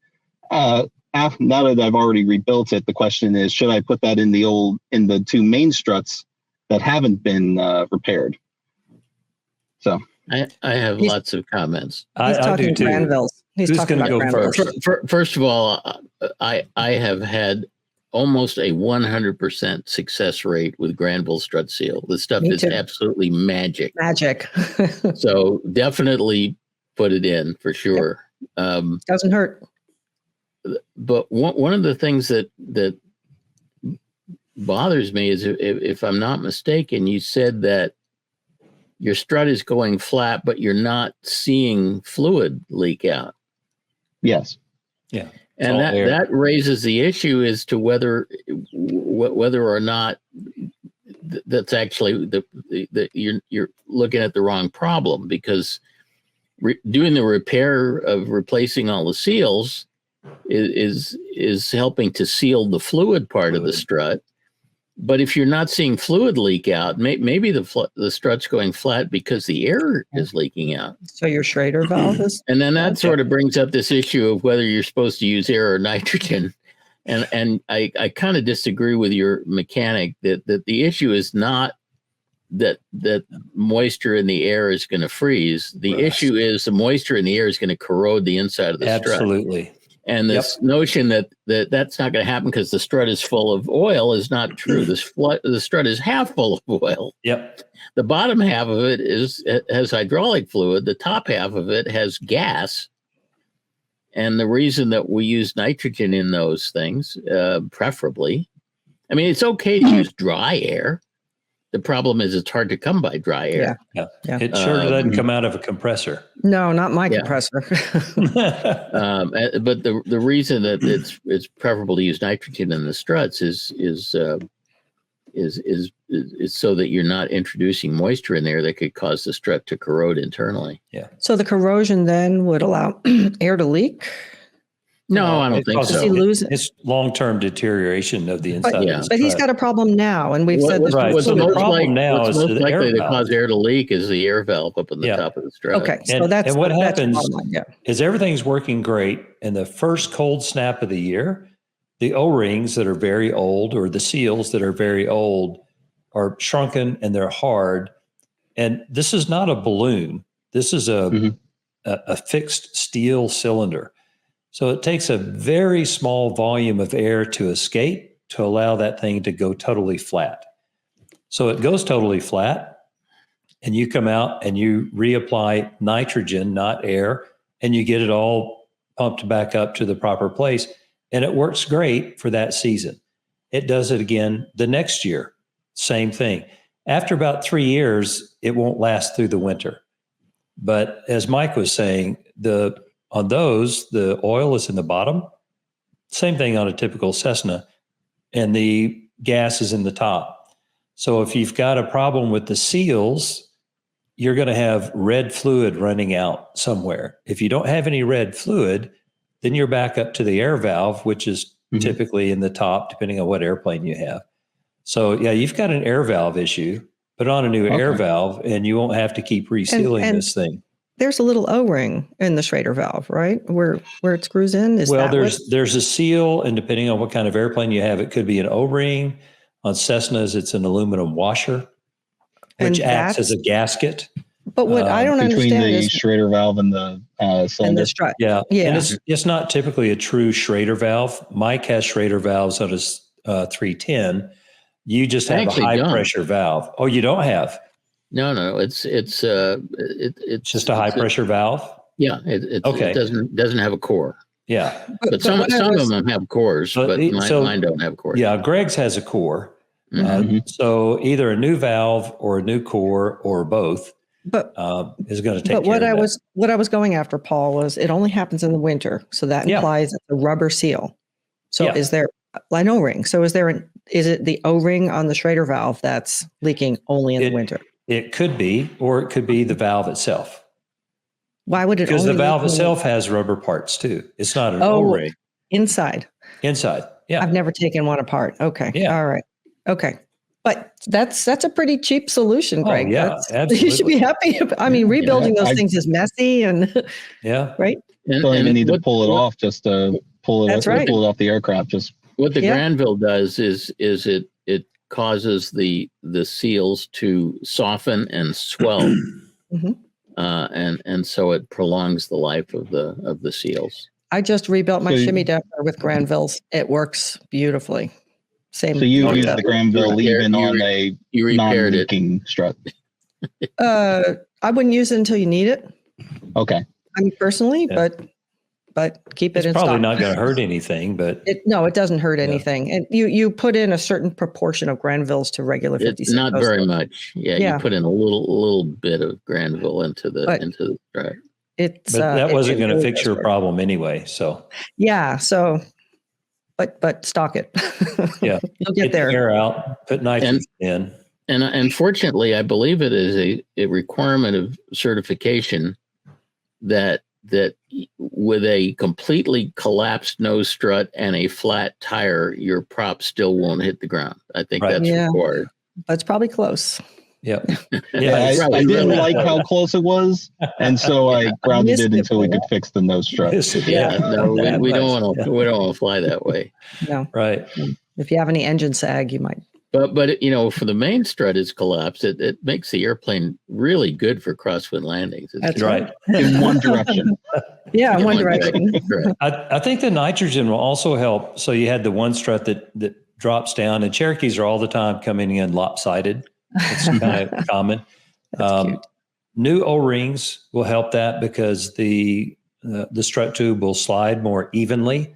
Now that I've already rebuilt it, the question is, should I put that in the two main struts that haven't been repaired? So I have lots of comments. He's I do talking too. Granvilles. He's Who's talking going to about go Granville. first? First of all, I have had almost a 100% success rate with Granville strut seal. This stuff Me is too. absolutely magic. Magic. So definitely put it in for sure. Doesn't hurt. But one of the things that bothers me is if I'm not mistaken, you said that your strut is going flat, but you're not seeing fluid leak out. Yes. Yeah. And that raises the issue as to whether or not that's actually you're looking at the wrong problem, because doing the repair of replacing all the seals is helping to seal the fluid part of the strut. But if you're not seeing fluid leak out, maybe the strut's going flat because the air is leaking out. So your Schrader valve is. And then that sort of brings up this issue of whether you're supposed to use air or nitrogen. And I kind of disagree with your mechanic that the issue is not that moisture in the air is going to freeze. The issue is the moisture in the air is going to corrode the inside of the strut. Absolutely. And this notion that's not going to happen because the strut is full of oil is not true. The strut is half full of oil. Yep. The bottom half of it has hydraulic fluid. The top half of it has gas. And the reason that we use nitrogen in those things, preferably, I mean, it's okay to use dry air. The problem is it's hard to come by dry air. Yeah. It sure doesn't come out of a compressor. No, not my compressor. But the reason that it's preferable to use nitrogen in the struts is so that you're not introducing moisture in there that could cause the strut to corrode internally. Yeah. So the corrosion then would allow air to leak? No, I don't think so. Does he lose it? It's long-term deterioration of the inside of the strut. But he's got a problem now, and we've said this Right. before. So the problem now is most the likely air to valve. cause air to leak is the air valve up in the top of the strut. Okay, so And that's what that's happens the bottom line, is everything's working great, and the first cold snap of the year, the O-rings that are very old or the seals that are very old are shrunken and they're hard. And this is not a balloon. This is a fixed steel cylinder. So it takes a very small volume of air to escape to allow that thing to go totally flat. So it goes totally flat, and you come out and you reapply nitrogen, not air, and you get it all pumped back up to the proper place. And it works great for that season. It does it again the next year. Same thing. After about 3 years, it won't last through the winter. But as Mike was saying, on those, the oil is in the bottom. Same thing on a typical Cessna. And the gas is in the top. So if you've got a problem with the seals, you're going to have red fluid running out somewhere. If you don't have any red fluid, then you're back up to the air valve, which is typically in the top, depending on what airplane you have. So yeah, you've got an air valve issue. Put on a new air valve, and you won't have to keep resealing this thing. There's a little O-ring in the Schrader valve, right? Where it screws in? There's a seal, and depending on what kind of airplane you have, it could be an O-ring. On Cessnas, it's an aluminum washer, which acts as a gasket. But what I don't between understand the is Schrader valve and the cylinder. and the strut. Yeah. And it's not typically a true Schrader valve. Mike has Schrader valves on his 310. You just have a high pressure valve. Oh, you don't have? No, it's just a high pressure valve. Yeah, it doesn't have a core. Yeah, but some of them have cores, but mine don't have cores. Yeah, Greg's has a core. So either a new valve or a new core or both. But is going to take. But what I was going after, Paul, was it only happens in the winter, so that implies it's a rubber seal. So is there an O-ring? So is it the O-ring on the Schrader valve that's leaking only in the winter? It could be, or it could be the valve itself. Why would it? Because the valve itself has rubber parts too. It's not an O-ring. Inside. Yeah. I've never taken one apart. Okay. Yeah. All right. Okay. But that's a pretty cheap solution, Greg. Absolutely. You should be happy. I mean, rebuilding those things is messy and right. Don't even need to pull it off, just to pull it. Pull it off the aircraft. Just what the Granville does is it causes the seals to soften and swell. and so it prolongs the life of the seals. I just rebuilt my So shimmy depper with Granvilles. It works beautifully. Same. So you use concept. the Granville even on a You repaired it. non-leaking strut. I wouldn't use it until you need it. Okay. I mean, personally, Yeah. but keep it It's in probably stock. not going to hurt anything, but It doesn't hurt anything. And you put in a certain proportion of Granvilles to regular 56. It's not very much. Yeah, Yeah. you put in a little bit of Granville into the strut. It's that wasn't going to really fix does your work. problem anyway. So Yeah. So, but stock it. yeah, You'll get there. the air out, put nitrogen in. And unfortunately, I believe it is a requirement of certification that with a completely collapsed nose strut and a flat tire, your prop still won't hit the ground. I think Right. that's Yeah. required. That's probably close. Yeah, Yeah, it's I really, didn't really like how close it was, and so I grounded missed it it until we for could fix the nose strut. Yeah, no, we don't want Yeah. to. We don't want to fly that way. No. Right. If you have any engine sag, you might. But for the main strut is collapsed. It makes the airplane really good for crosswind landings. It's That's Right. In one direction. Yeah, in in one one direction. Right. I think the nitrogen will also help. So you had the one strut that drops down, and Cherokees are all the time coming in lopsided. It's kind of common. That's cute. New O-rings will help that because the strut tube will slide more evenly.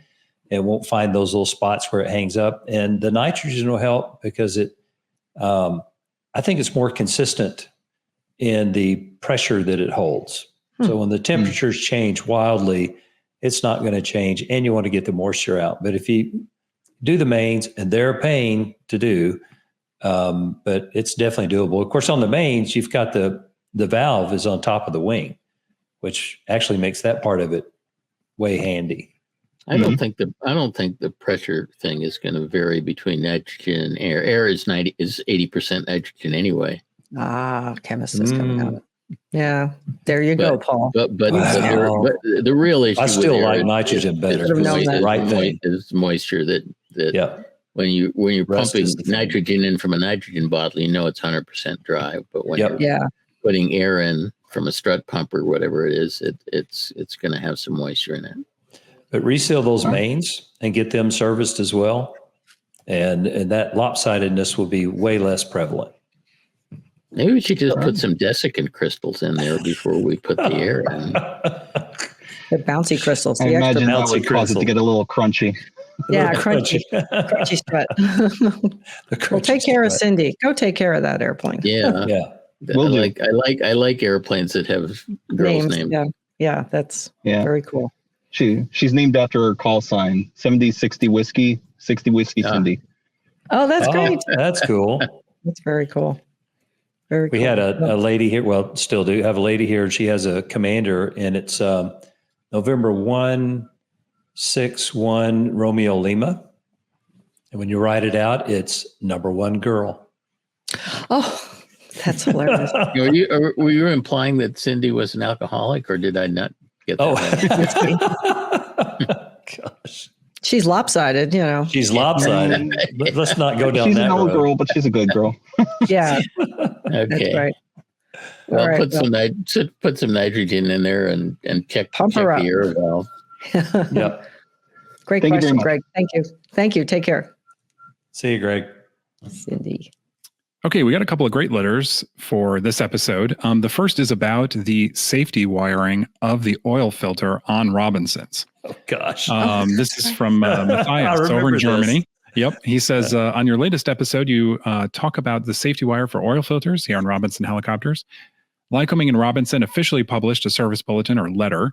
It won't find those little spots where it hangs up. And the nitrogen will help because I think it's more consistent in the pressure that it holds. So when the temperatures change wildly, it's not going to change, and you want to get the moisture out. But if you do the mains, and they're a pain to do, but it's definitely doable. Of course, on the mains, you've got the valve is on top of the wing, which actually makes that part of it way handy. I don't think the pressure thing is going to vary between nitrogen and air. Air is 80% nitrogen anyway. Chemist is coming out. Yeah, there you go, Paul. But Wow. the real issue. I still with air like is- nitrogen better. Should have known that. Right thing. Is moisture that Yeah. when you're Rest pumping is the thing. nitrogen in from a nitrogen bottle, you know it's 100% dry. But when Yep. you're Yeah, putting air in from a strut pump or whatever it is, it's going to have some moisture in it. But reseal those mains and get them serviced as well. And that lopsidedness will be way less prevalent. Maybe we should just put some desiccant crystals in there before we put the air in. the bouncy crystals. I The extra imagine that bouncy would cause it crystal. to get a little crunchy. Yeah, crunchy strut. Well, take care of Cindy. Go take care of that airplane. Yeah, Yeah. Will do. I like airplanes that have girls' names. Yeah, that's Yeah. very cool. She's named after her call sign, 7060 whiskey, 60 whiskey Yeah. Cindy. Oh, that's great. That's cool. That's very cool. Very cool. We had a lady here, well, still do have a lady here. She has a commander, and it's November 161 Romeo Lima. And when you write it out, it's number one girl. Oh, that's hilarious. Were you implying that Cindy was an alcoholic, or did I not get that? Oh, gosh. She's lopsided, She's lopsided. But let's not go down She's that an old road. girl, but she's a good girl. Yeah, Okay. that's right. Well, All right, put some nitrogen in there and check Pump her the up. air valve. Yep. Great Thank you very question, much. Greg. Thank you. Take care. See you, Greg. Cindy. Okay, we got a couple of great letters for this episode. The first is about the safety wiring of the oil filter on Robinsons. Oh, gosh. This is from Matthias over remember in this. Germany. Yep. He says, on your latest episode, you talk about the safety wire for oil filters here on Robinson helicopters. Lycoming and Robinson officially published a service bulletin or letter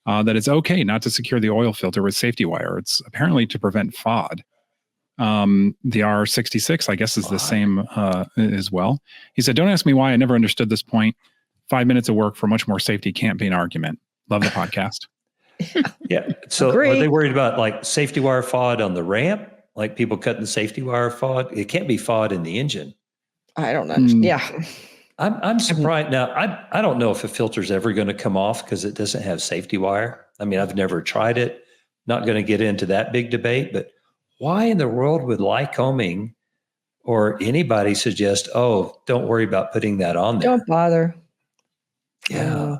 that it's okay not to secure the oil filter with safety wire. It's apparently to prevent FOD. The R66, I guess, is the same as well. He said, don't ask me why. I never understood this point. 5 minutes of work for much more safety can't be an argument. Love the podcast. Yeah. So Agree. are they worried about like safety wire FOD on the ramp? Like people cutting the safety wire FOD? It can't be FOD in the engine. I don't know. Hmm. Yeah. I'm surprised. Now, I don't know if a filter's ever going to come off because it doesn't have safety wire. I mean, I've never tried it. Not going to get into that big debate, but why in the world would Lycoming or anybody suggest, oh, don't worry about putting that on there? Don't bother. Yeah.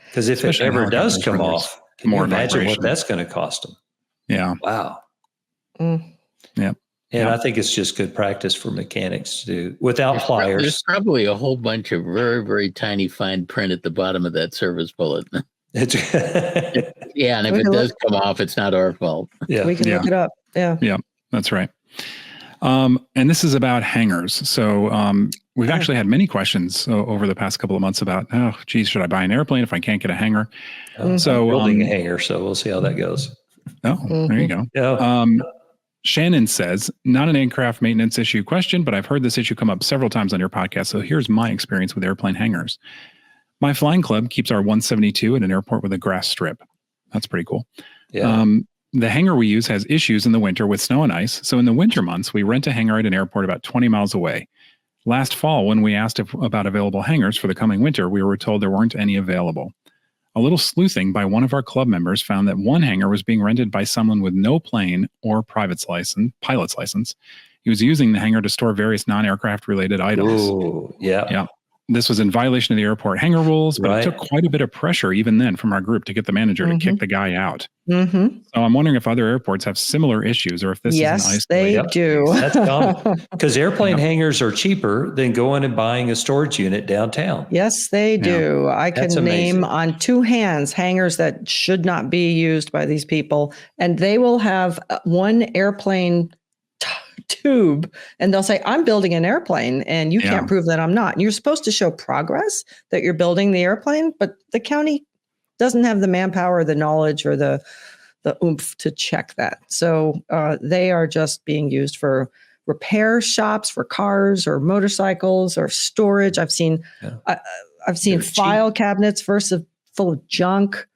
Because if Especially it ever does helicopters come where there's off, can you more imagine what vibration. that's going to cost them? Yeah. Wow. Mm. Yeah. And Yeah. I think it's just good practice for mechanics to do without There's pliers. probably a whole bunch of very, very tiny fine print at the bottom of that service bulletin. It's Yeah, and if We it can does come off, it's not our fault. yeah. We can look it up. Yeah. Yeah, that's right. And this is about hangars. So we've actually had many questions over the past couple of months about, oh, geez, should I buy an airplane if I can't get a hangar? So Building a hangar, so we'll see how that goes. Oh, there you go. Yeah. Shannon says, not an aircraft maintenance issue question, but I've heard this issue come up several times on your podcast. So here's my experience with airplane hangars. My flying club keeps our 172 at an airport with a grass strip. That's pretty cool. Yeah. The hangar we use has issues in the winter with snow and ice. So in the winter months, we rent a hangar at an airport about 20 miles away. Last fall, when we asked about available hangars for the coming winter, we were told there weren't any available. A little sleuthing by one of our club members found that one hangar was being rented by someone with no plane or pilot's license. He was using the hangar to store various non-aircraft related items. Ooh, yeah. Yeah. This was in violation of the airport hangar rules, but it took quite a bit of pressure even then from our group to get the manager to kick the guy out. Mm-hmm. So I'm wondering if other airports have similar issues or if this is an Yes, they do. That's common. Because airplane hangars are cheaper than going and buying a storage unit downtown. Yes, they do. I can That's name amazing. on two hands hangars that should not be used by these people. And they will have one airplane tube and they'll say, I'm building an airplane and you can't prove that I'm not. And you're supposed to show progress that you're building the airplane, but the county doesn't have the manpower, the knowledge, or the oomph to check that. So they are just being used for repair shops for cars or motorcycles or storage. I've seen file cabinets full of junk.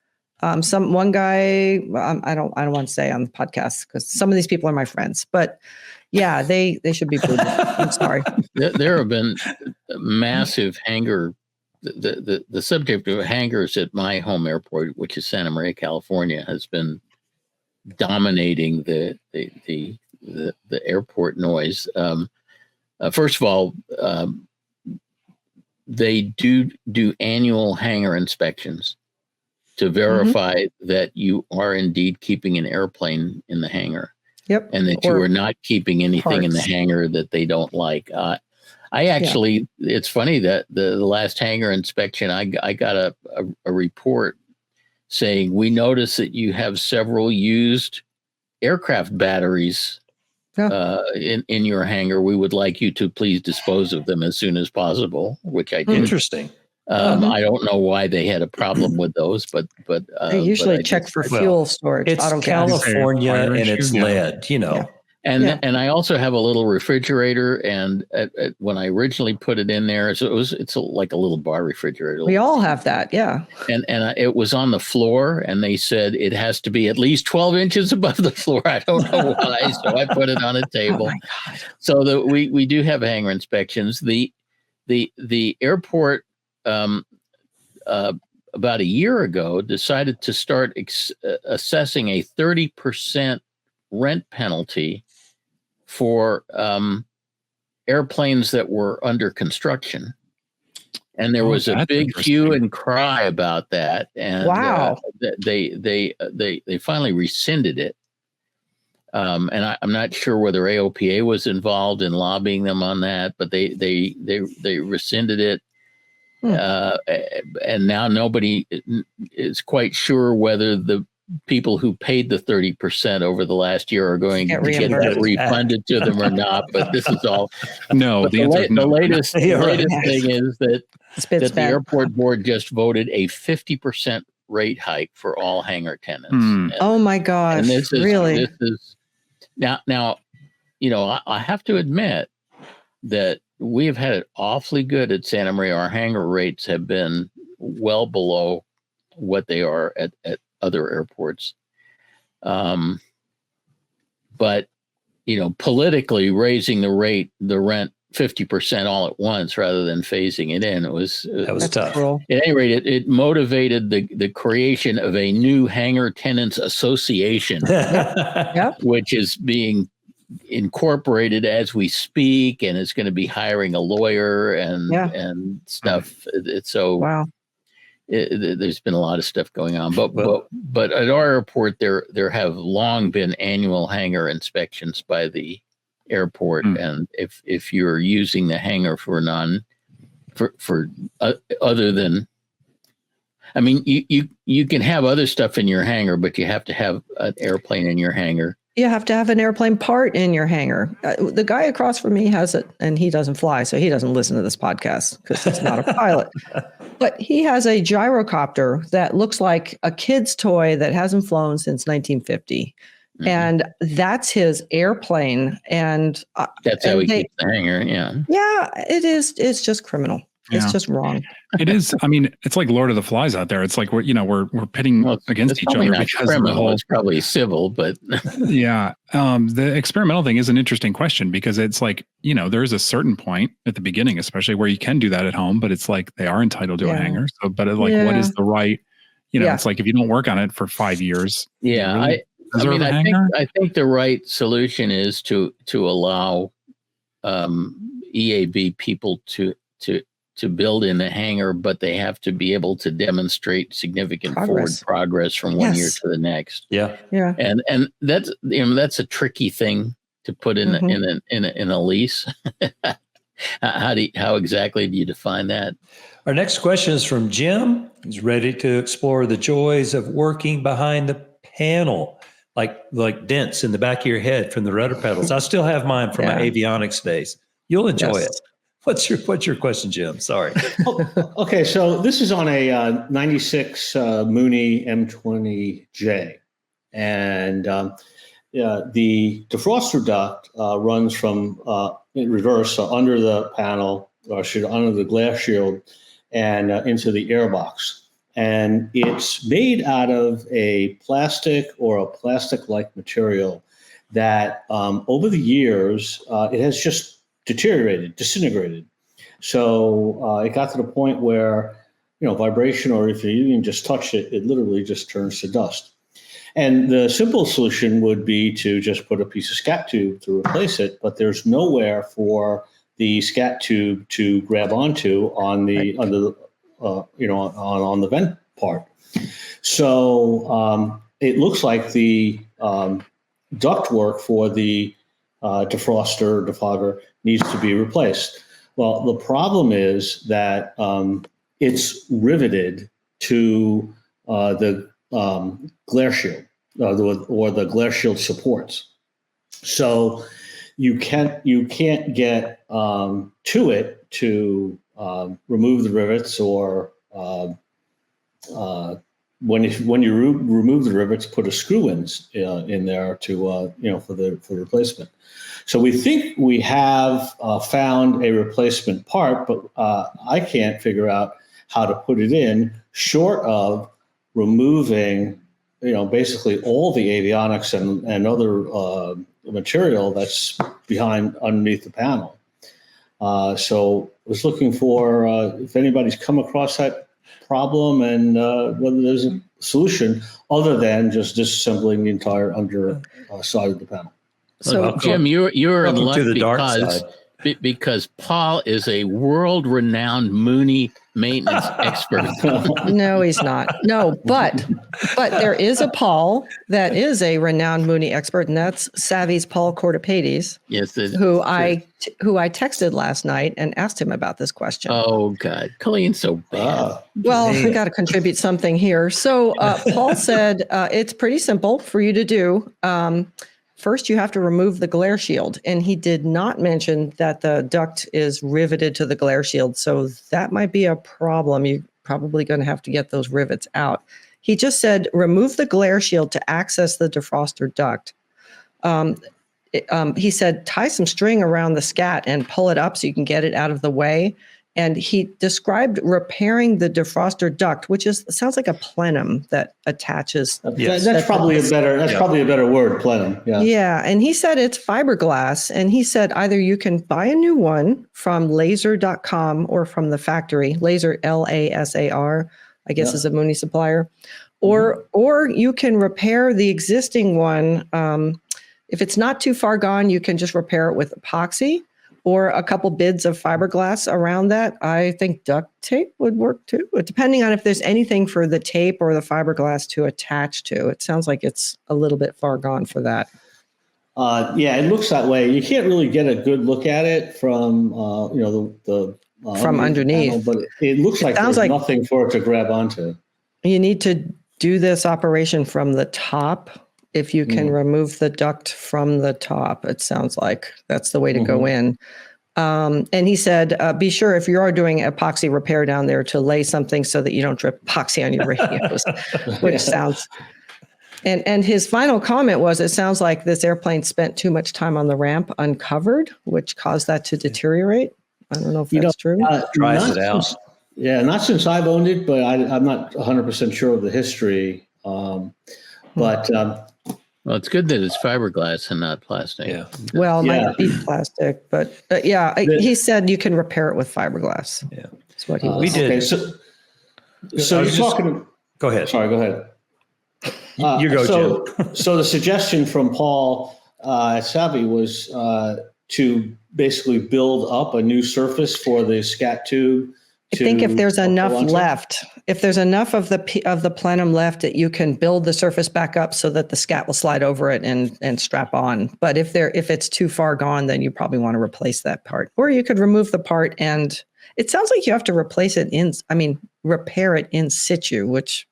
One guy, I don't want to say on the podcast because some of these people are my friends, but yeah, they should be booted. I'm sorry. There have been massive hangar. The subject of hangars at my home airport, which is Santa Maria, California, has been dominating the airport noise. First of all, they do annual hangar inspections to verify that you are indeed keeping an airplane in the hangar. Yep. And that you are not keeping anything in the hangar that they don't like. It's funny that the last hangar inspection, I got a report saying, we noticed that you have several used aircraft batteries in your hangar. We would like you to please dispose of them as soon as possible, which I did. Interesting. I don't know why they had a problem with those, but they usually check for fuel storage. It's California and it's lead, you know. Yeah. And I also have a little refrigerator, and when I originally put it in there, it's like a little bar refrigerator. We all have that, yeah. And it was on the floor, and they said it has to be at least 12 inches above the floor. I don't know why, so I put it on a table. Oh my God. So we do have hangar inspections. The airport about a year ago decided to start assessing a 30% rent penalty for airplanes that were under construction. And there was a big hue and cry about that. And wow. They finally rescinded it. And I'm not sure whether AOPA was involved in lobbying them on that, but they rescinded it. And now nobody is quite sure whether the people who paid the 30% over the last year are going to get that refunded to them or not. But this is all no. The latest thing is that the airport board just voted a 50% rate hike for all hangar tenants. Oh my gosh! And this is really? This is now. You know, I have to admit that we have had it awfully good at Santa Maria. Our hangar rates have been well below what they are at other airports. But, you know, politically raising the rent 50% all at once rather than phasing it in, that was tough. Cool. At any rate, it motivated the creation of a new hangar tenants association, which is being incorporated as we speak, and it's going to be hiring a lawyer and stuff. It's so wow. there's been a lot of stuff going on. But at our airport, there have long been annual hangar inspections by the airport, and if you're using the hangar for other than, I mean, you can have other stuff in your hangar, but you have to have an airplane in your hangar. You have to have an airplane part in your hangar. The guy across from me has it, and he doesn't fly, so he doesn't listen to this podcast because he's not a pilot. But he has a gyrocopter that looks like a kid's toy that hasn't flown since 1950. Mm-hmm. And that's his airplane. And that's how he keeps the hangar. Yeah. Yeah, it is. It's just criminal. It's just wrong. It is. I mean, it's like Lord of the Flies out there. It's like we're pitting against each other because of the whole. It's probably civil, but yeah. The experimental thing is an interesting question because it's like, there is a certain point at the beginning, especially where you can do that at home, but it's like they are entitled to a hangar. So, but what is the right? It's like if you don't work on it for 5 years. Yeah, I think the right solution is to allow EAB people to build in the hangar, but they have to be able to demonstrate significant forward progress from one year to the next. Yeah. And that's a tricky thing to put in a lease. How exactly do you define that? Our next question is from Jim. He's ready to explore the joys of working behind the panel, like dents in the back of your head from the rudder pedals. I still have mine from my avionics days. You'll enjoy it. What's your question, Jim? Sorry. Okay, so this is on a 96 Mooney M20J. And the defroster duct runs from in reverse, so under the panel, or under the glass shield, and into the airbox. And it's made out of a plastic or a plastic-like material that over the years, it has just disintegrated. So it got to the point where, vibration, or if you even just touch it, it literally just turns to dust. And the simple solution would be to just put a piece of scat tube to replace it, but there's nowhere for the scat tube to grab onto on the on the vent part. So it looks like the duct work for the defogger needs to be replaced. Well, the problem is that it's riveted to the glare shield or the glare shield supports. So you can't get to it to remove the rivets, or when you remove the rivets, put a screw in there to for the replacement. So we think we have found a replacement part, but I can't figure out how to put it in, short of removing, basically all the avionics and other material that's underneath the panel. So I was looking for if anybody's come across that problem and whether there's a solution other than just disassembling the entire under side of the panel. So Jim, you're in luck because Paul is a world-renowned Mooney maintenance expert. No, he's not. No, but there is a Paul that is a renowned Mooney expert, and that's Savvy's Paul Cortopades. Yes, who I texted last night and asked him about this question. Oh God, Colleen's so bad. Well, I got to contribute something here. So Paul said it's pretty simple for you to do. First, you have to remove the glare shield, and he did not mention that the duct is riveted to the glare shield, so that might be a problem. You're probably going to have to get those rivets out. He just said remove the glare shield to access the defroster duct. He said tie some string around the scat and pull it up so you can get it out of the way. And he described repairing the defroster duct, which sounds like a plenum that attaches. Yes. That's probably a better word, plenum. Yeah. Yeah, and he said it's fiberglass, and he said either you can buy a new one from laser.com or from the factory. Laser, LASAR, I guess is a Mooney supplier, or you can repair the existing one. If it's not too far gone, you can just repair it with epoxy. or a couple bids of fiberglass around that. I think duct tape would work too, but depending on if there's anything for the tape or the fiberglass to attach to. It sounds like it's a little bit far gone for that. Yeah, it looks that way. You can't really get a good look at it from From underneath. Panel, but it looks like there's nothing for it to grab onto. You need to do this operation from the top. If you can remove the duct from the top, it sounds like that's the way to go in. And he said, be sure if you are doing epoxy repair down there to lay something so that you don't drip epoxy on your radios, which sounds. And his final comment was, it sounds like this airplane spent too much time on the ramp uncovered, which caused that to deteriorate. I don't know if that's true. Dries it out. Not since I've owned it, but I'm not 100% sure of the history. Well, it's good that it's fiberglass and not plastic. Yeah. Well, it might be plastic, but he said you can repair it with fiberglass. Yeah. That's what he was. We did. Okay, so you're talking. Go ahead. Sorry, go ahead. You go, Jim. So the suggestion from Paul at Savvy was to basically build up a new surface for the scat tube. I think if there's enough left, if there's enough of the plenum left, that you can build the surface back up so that the scat will slide over it and strap on. But if it's too far gone, then you probably want to replace that part, or you could remove the part. And it sounds like you have to repair it in situ, which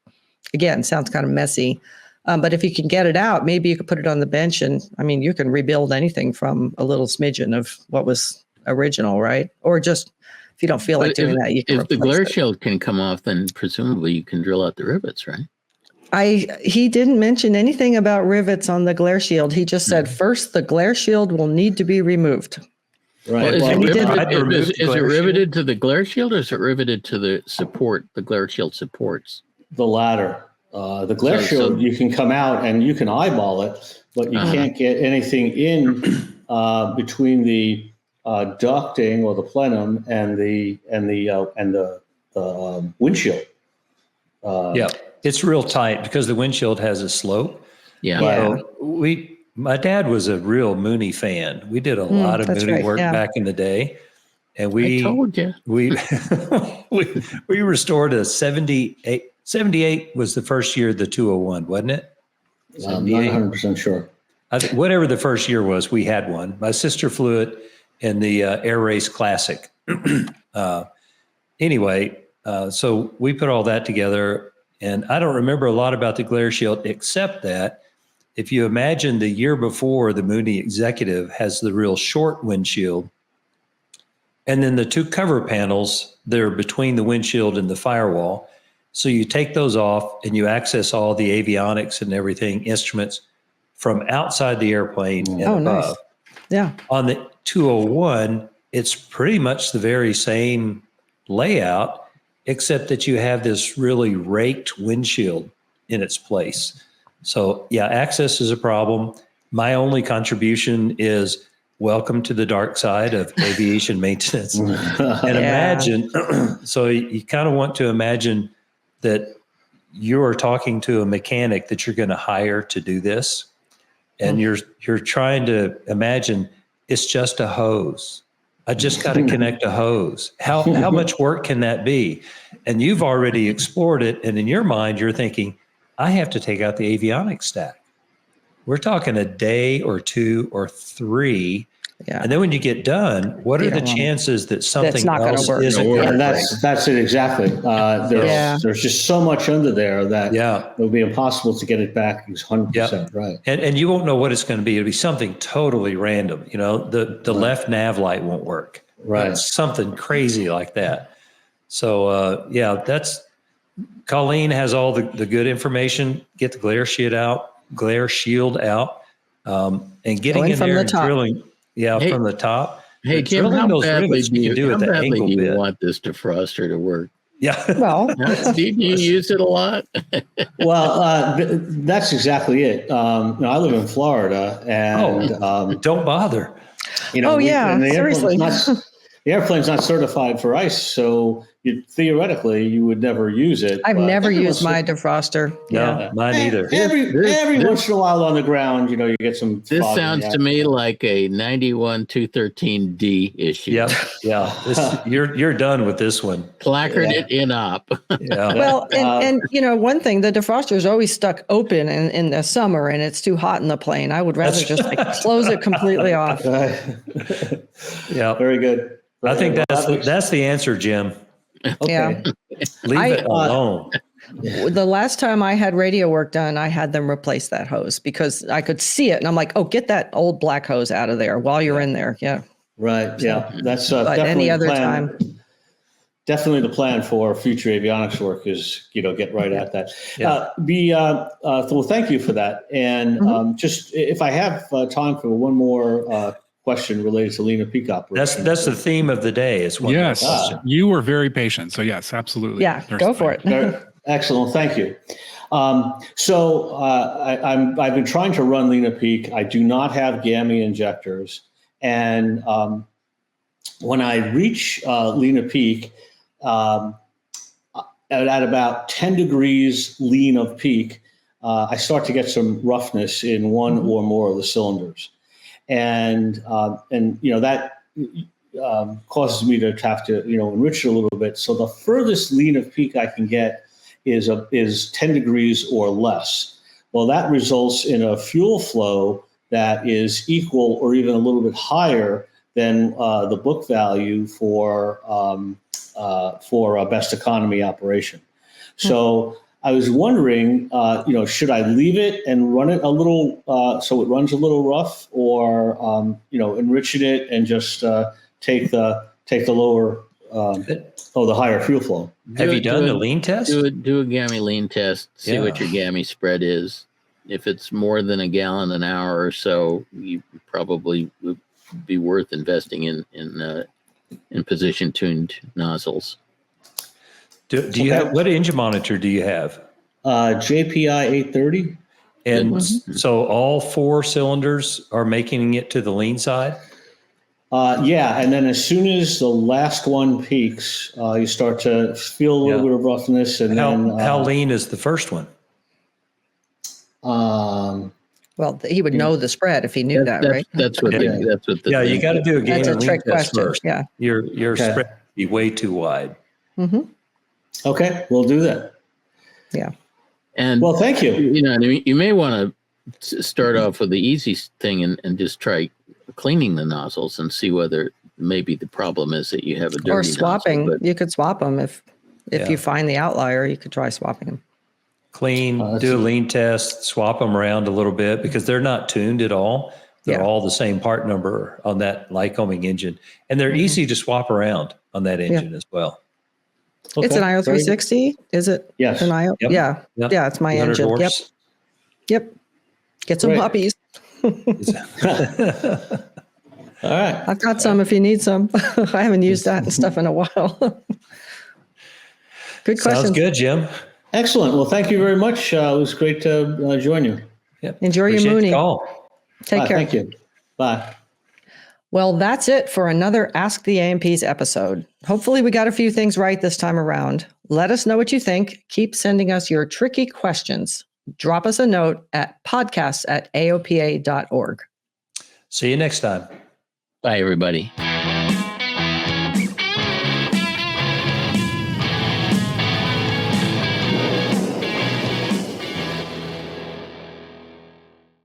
again sounds kind of messy. But if you can get it out, maybe you could put it on the bench, and you can rebuild anything from a little smidgen of what was original, right? Or just. If you don't feel like doing that, you can. If the glare shield can come off, then presumably you can drill out the rivets, right? He didn't mention anything about rivets on the glare shield. He just said first the glare shield will need to be removed. Right. Well, is it riveted to the glare shield, or is it riveted to the support? The glare shield supports the latter. The glare shield, you can come out and you can eyeball it, but you can't get anything in between the ducting or the plenum and the windshield. It's real tight because the windshield has a slope. Yeah. So my dad was a real Mooney fan. We did a lot of Mooney work back in the day, and I told you. we restored a 78. 78 was the first year of the 201, wasn't it? I'm not 100% sure. I think whatever the first year was, we had one. My sister flew it in the Air Race Classic. Anyway, so we put all that together, and I don't remember a lot about the glare shield, except that if you imagine the year before, the Mooney Executive has the real short windshield, and then the two cover panels, they're between the windshield and the firewall. So you take those off and you access all the avionics and everything, instruments from outside the airplane and above. Nice. Yeah. On the 201, it's pretty much the very same layout, except that you have this really raked windshield in its place. So access is a problem. My only contribution is welcome to the dark side of aviation maintenance. And imagine, so you kind of want to imagine that you're talking to a mechanic that you're going to hire to do this. And you're trying to imagine it's just a hose. I just got to connect a hose. How much work can that be? And you've already explored it. And in your mind, you're thinking, I have to take out the avionics stack. We're talking a day or two or three. Yeah. And then when you get done, what are the chances that something else isn't going to work? That's it exactly. There's just so much under there that it would be impossible to get it back 100% right. And you won't know what it's going to be. It'll be something totally random. The left nav light won't work. Right. It's something crazy like that. So that's Colleen has all the good information. Get the glare shield out, and getting in there and drilling. Yeah, from the top. Hey, Jim, how badly do you want this defroster to work? Yeah. Well, do you use it a lot? Well, that's exactly it. I live in Florida, and don't bother. Seriously. The airplane's not certified for ice, so theoretically you would never use it. I've but never every used once my in a- defroster. No, Yeah. mine either. Every once in a while on the ground, you get some. This fog in sounds the to me like a 91 213D issue. Yep. Yeah. You're done with this one. Placard it in op. Yeah. Well, and one thing, the defroster is always stuck open in the summer and it's too hot in the plane. I would rather just close it completely off. Yeah. Very good. I think Well, that's the answer, Jim. okay. Yeah. Leave it alone. The last time I had radio work done, I had them replace that hose because I could see it. And I'm like, oh, get that old black hose out of there while you're in there. Yeah. Right. Yeah. That's But definitely any other the plan. time. Definitely the plan for future avionics work is, get right at that. Yeah. Well, thank you for that. And just if I have time for one more question related to Lena Peak operation. That's the theme of the day. Is one Yes, question. you were very patient. So yes, absolutely. Yeah. There's Go for time. it. Excellent. Thank you. So I've been trying to run Lena Peak. I do not have GAMI injectors. And when I reach Lena Peak, at about 10 degrees lean of peak, I start to get some roughness in one or more of the cylinders. And that causes me to have to, enrich it a little bit. So the furthest lean of peak I can get is 10 degrees or less. Well, that results in a fuel flow that is equal or even a little bit higher than the book value for a best economy operation. So I was wondering, should I leave it and run it a little so it runs a little rough, or enrich it and just take the lower the higher fuel flow? Have you done the lean test? Do a GAMI lean test. See what your GAMI spread is. If it's more than a gallon an hour or so, you probably would be worth investing in position tuned nozzles. Do you have, what engine monitor do you have? JPI 830. And so all 4 cylinders are making it to the lean side? Yeah, and then as soon as the last one peaks, you start to feel a little bit of roughness. And how lean is the first one? Well, he would know the spread if he knew that, right? That's what. That's what. You got to do a GAMI That's a lean trick test question. first. Yeah. Your spread would be way too wide. Okay, we'll do that. Yeah. And well, thank you. You may want to start off with the easy thing and just try cleaning the nozzles and see whether maybe the problem is that you have a dirty Or swapping. nozzle, You could swap them if you find the outlier. You could try swapping them. Clean, do a lean test, swap them around a little bit because they're not tuned at all. They're all the same part number on that Lycoming engine, and they're easy to swap around on that engine as well. Okay. It's an IO360, is it? Yes. An IO? Yep. Yeah. Yep. Yeah, it's my 200 engine. horse. Yep. Get some Great. puppies. All right. I've got some if you need some. I haven't used that and stuff in a while. Good question. Sounds good, Jim. Excellent. Well, thank you very much. It was great to join you. Yep. Enjoy your Appreciate the Mooney. call. Take care. Thank you. Bye. Well, that's it for another Ask the A&Ps episode. Hopefully we got a few things right this time around. Let us know what you think. Keep sending us your tricky questions. Drop us a note at podcasts@aopa.org. See you next time. Bye, everybody.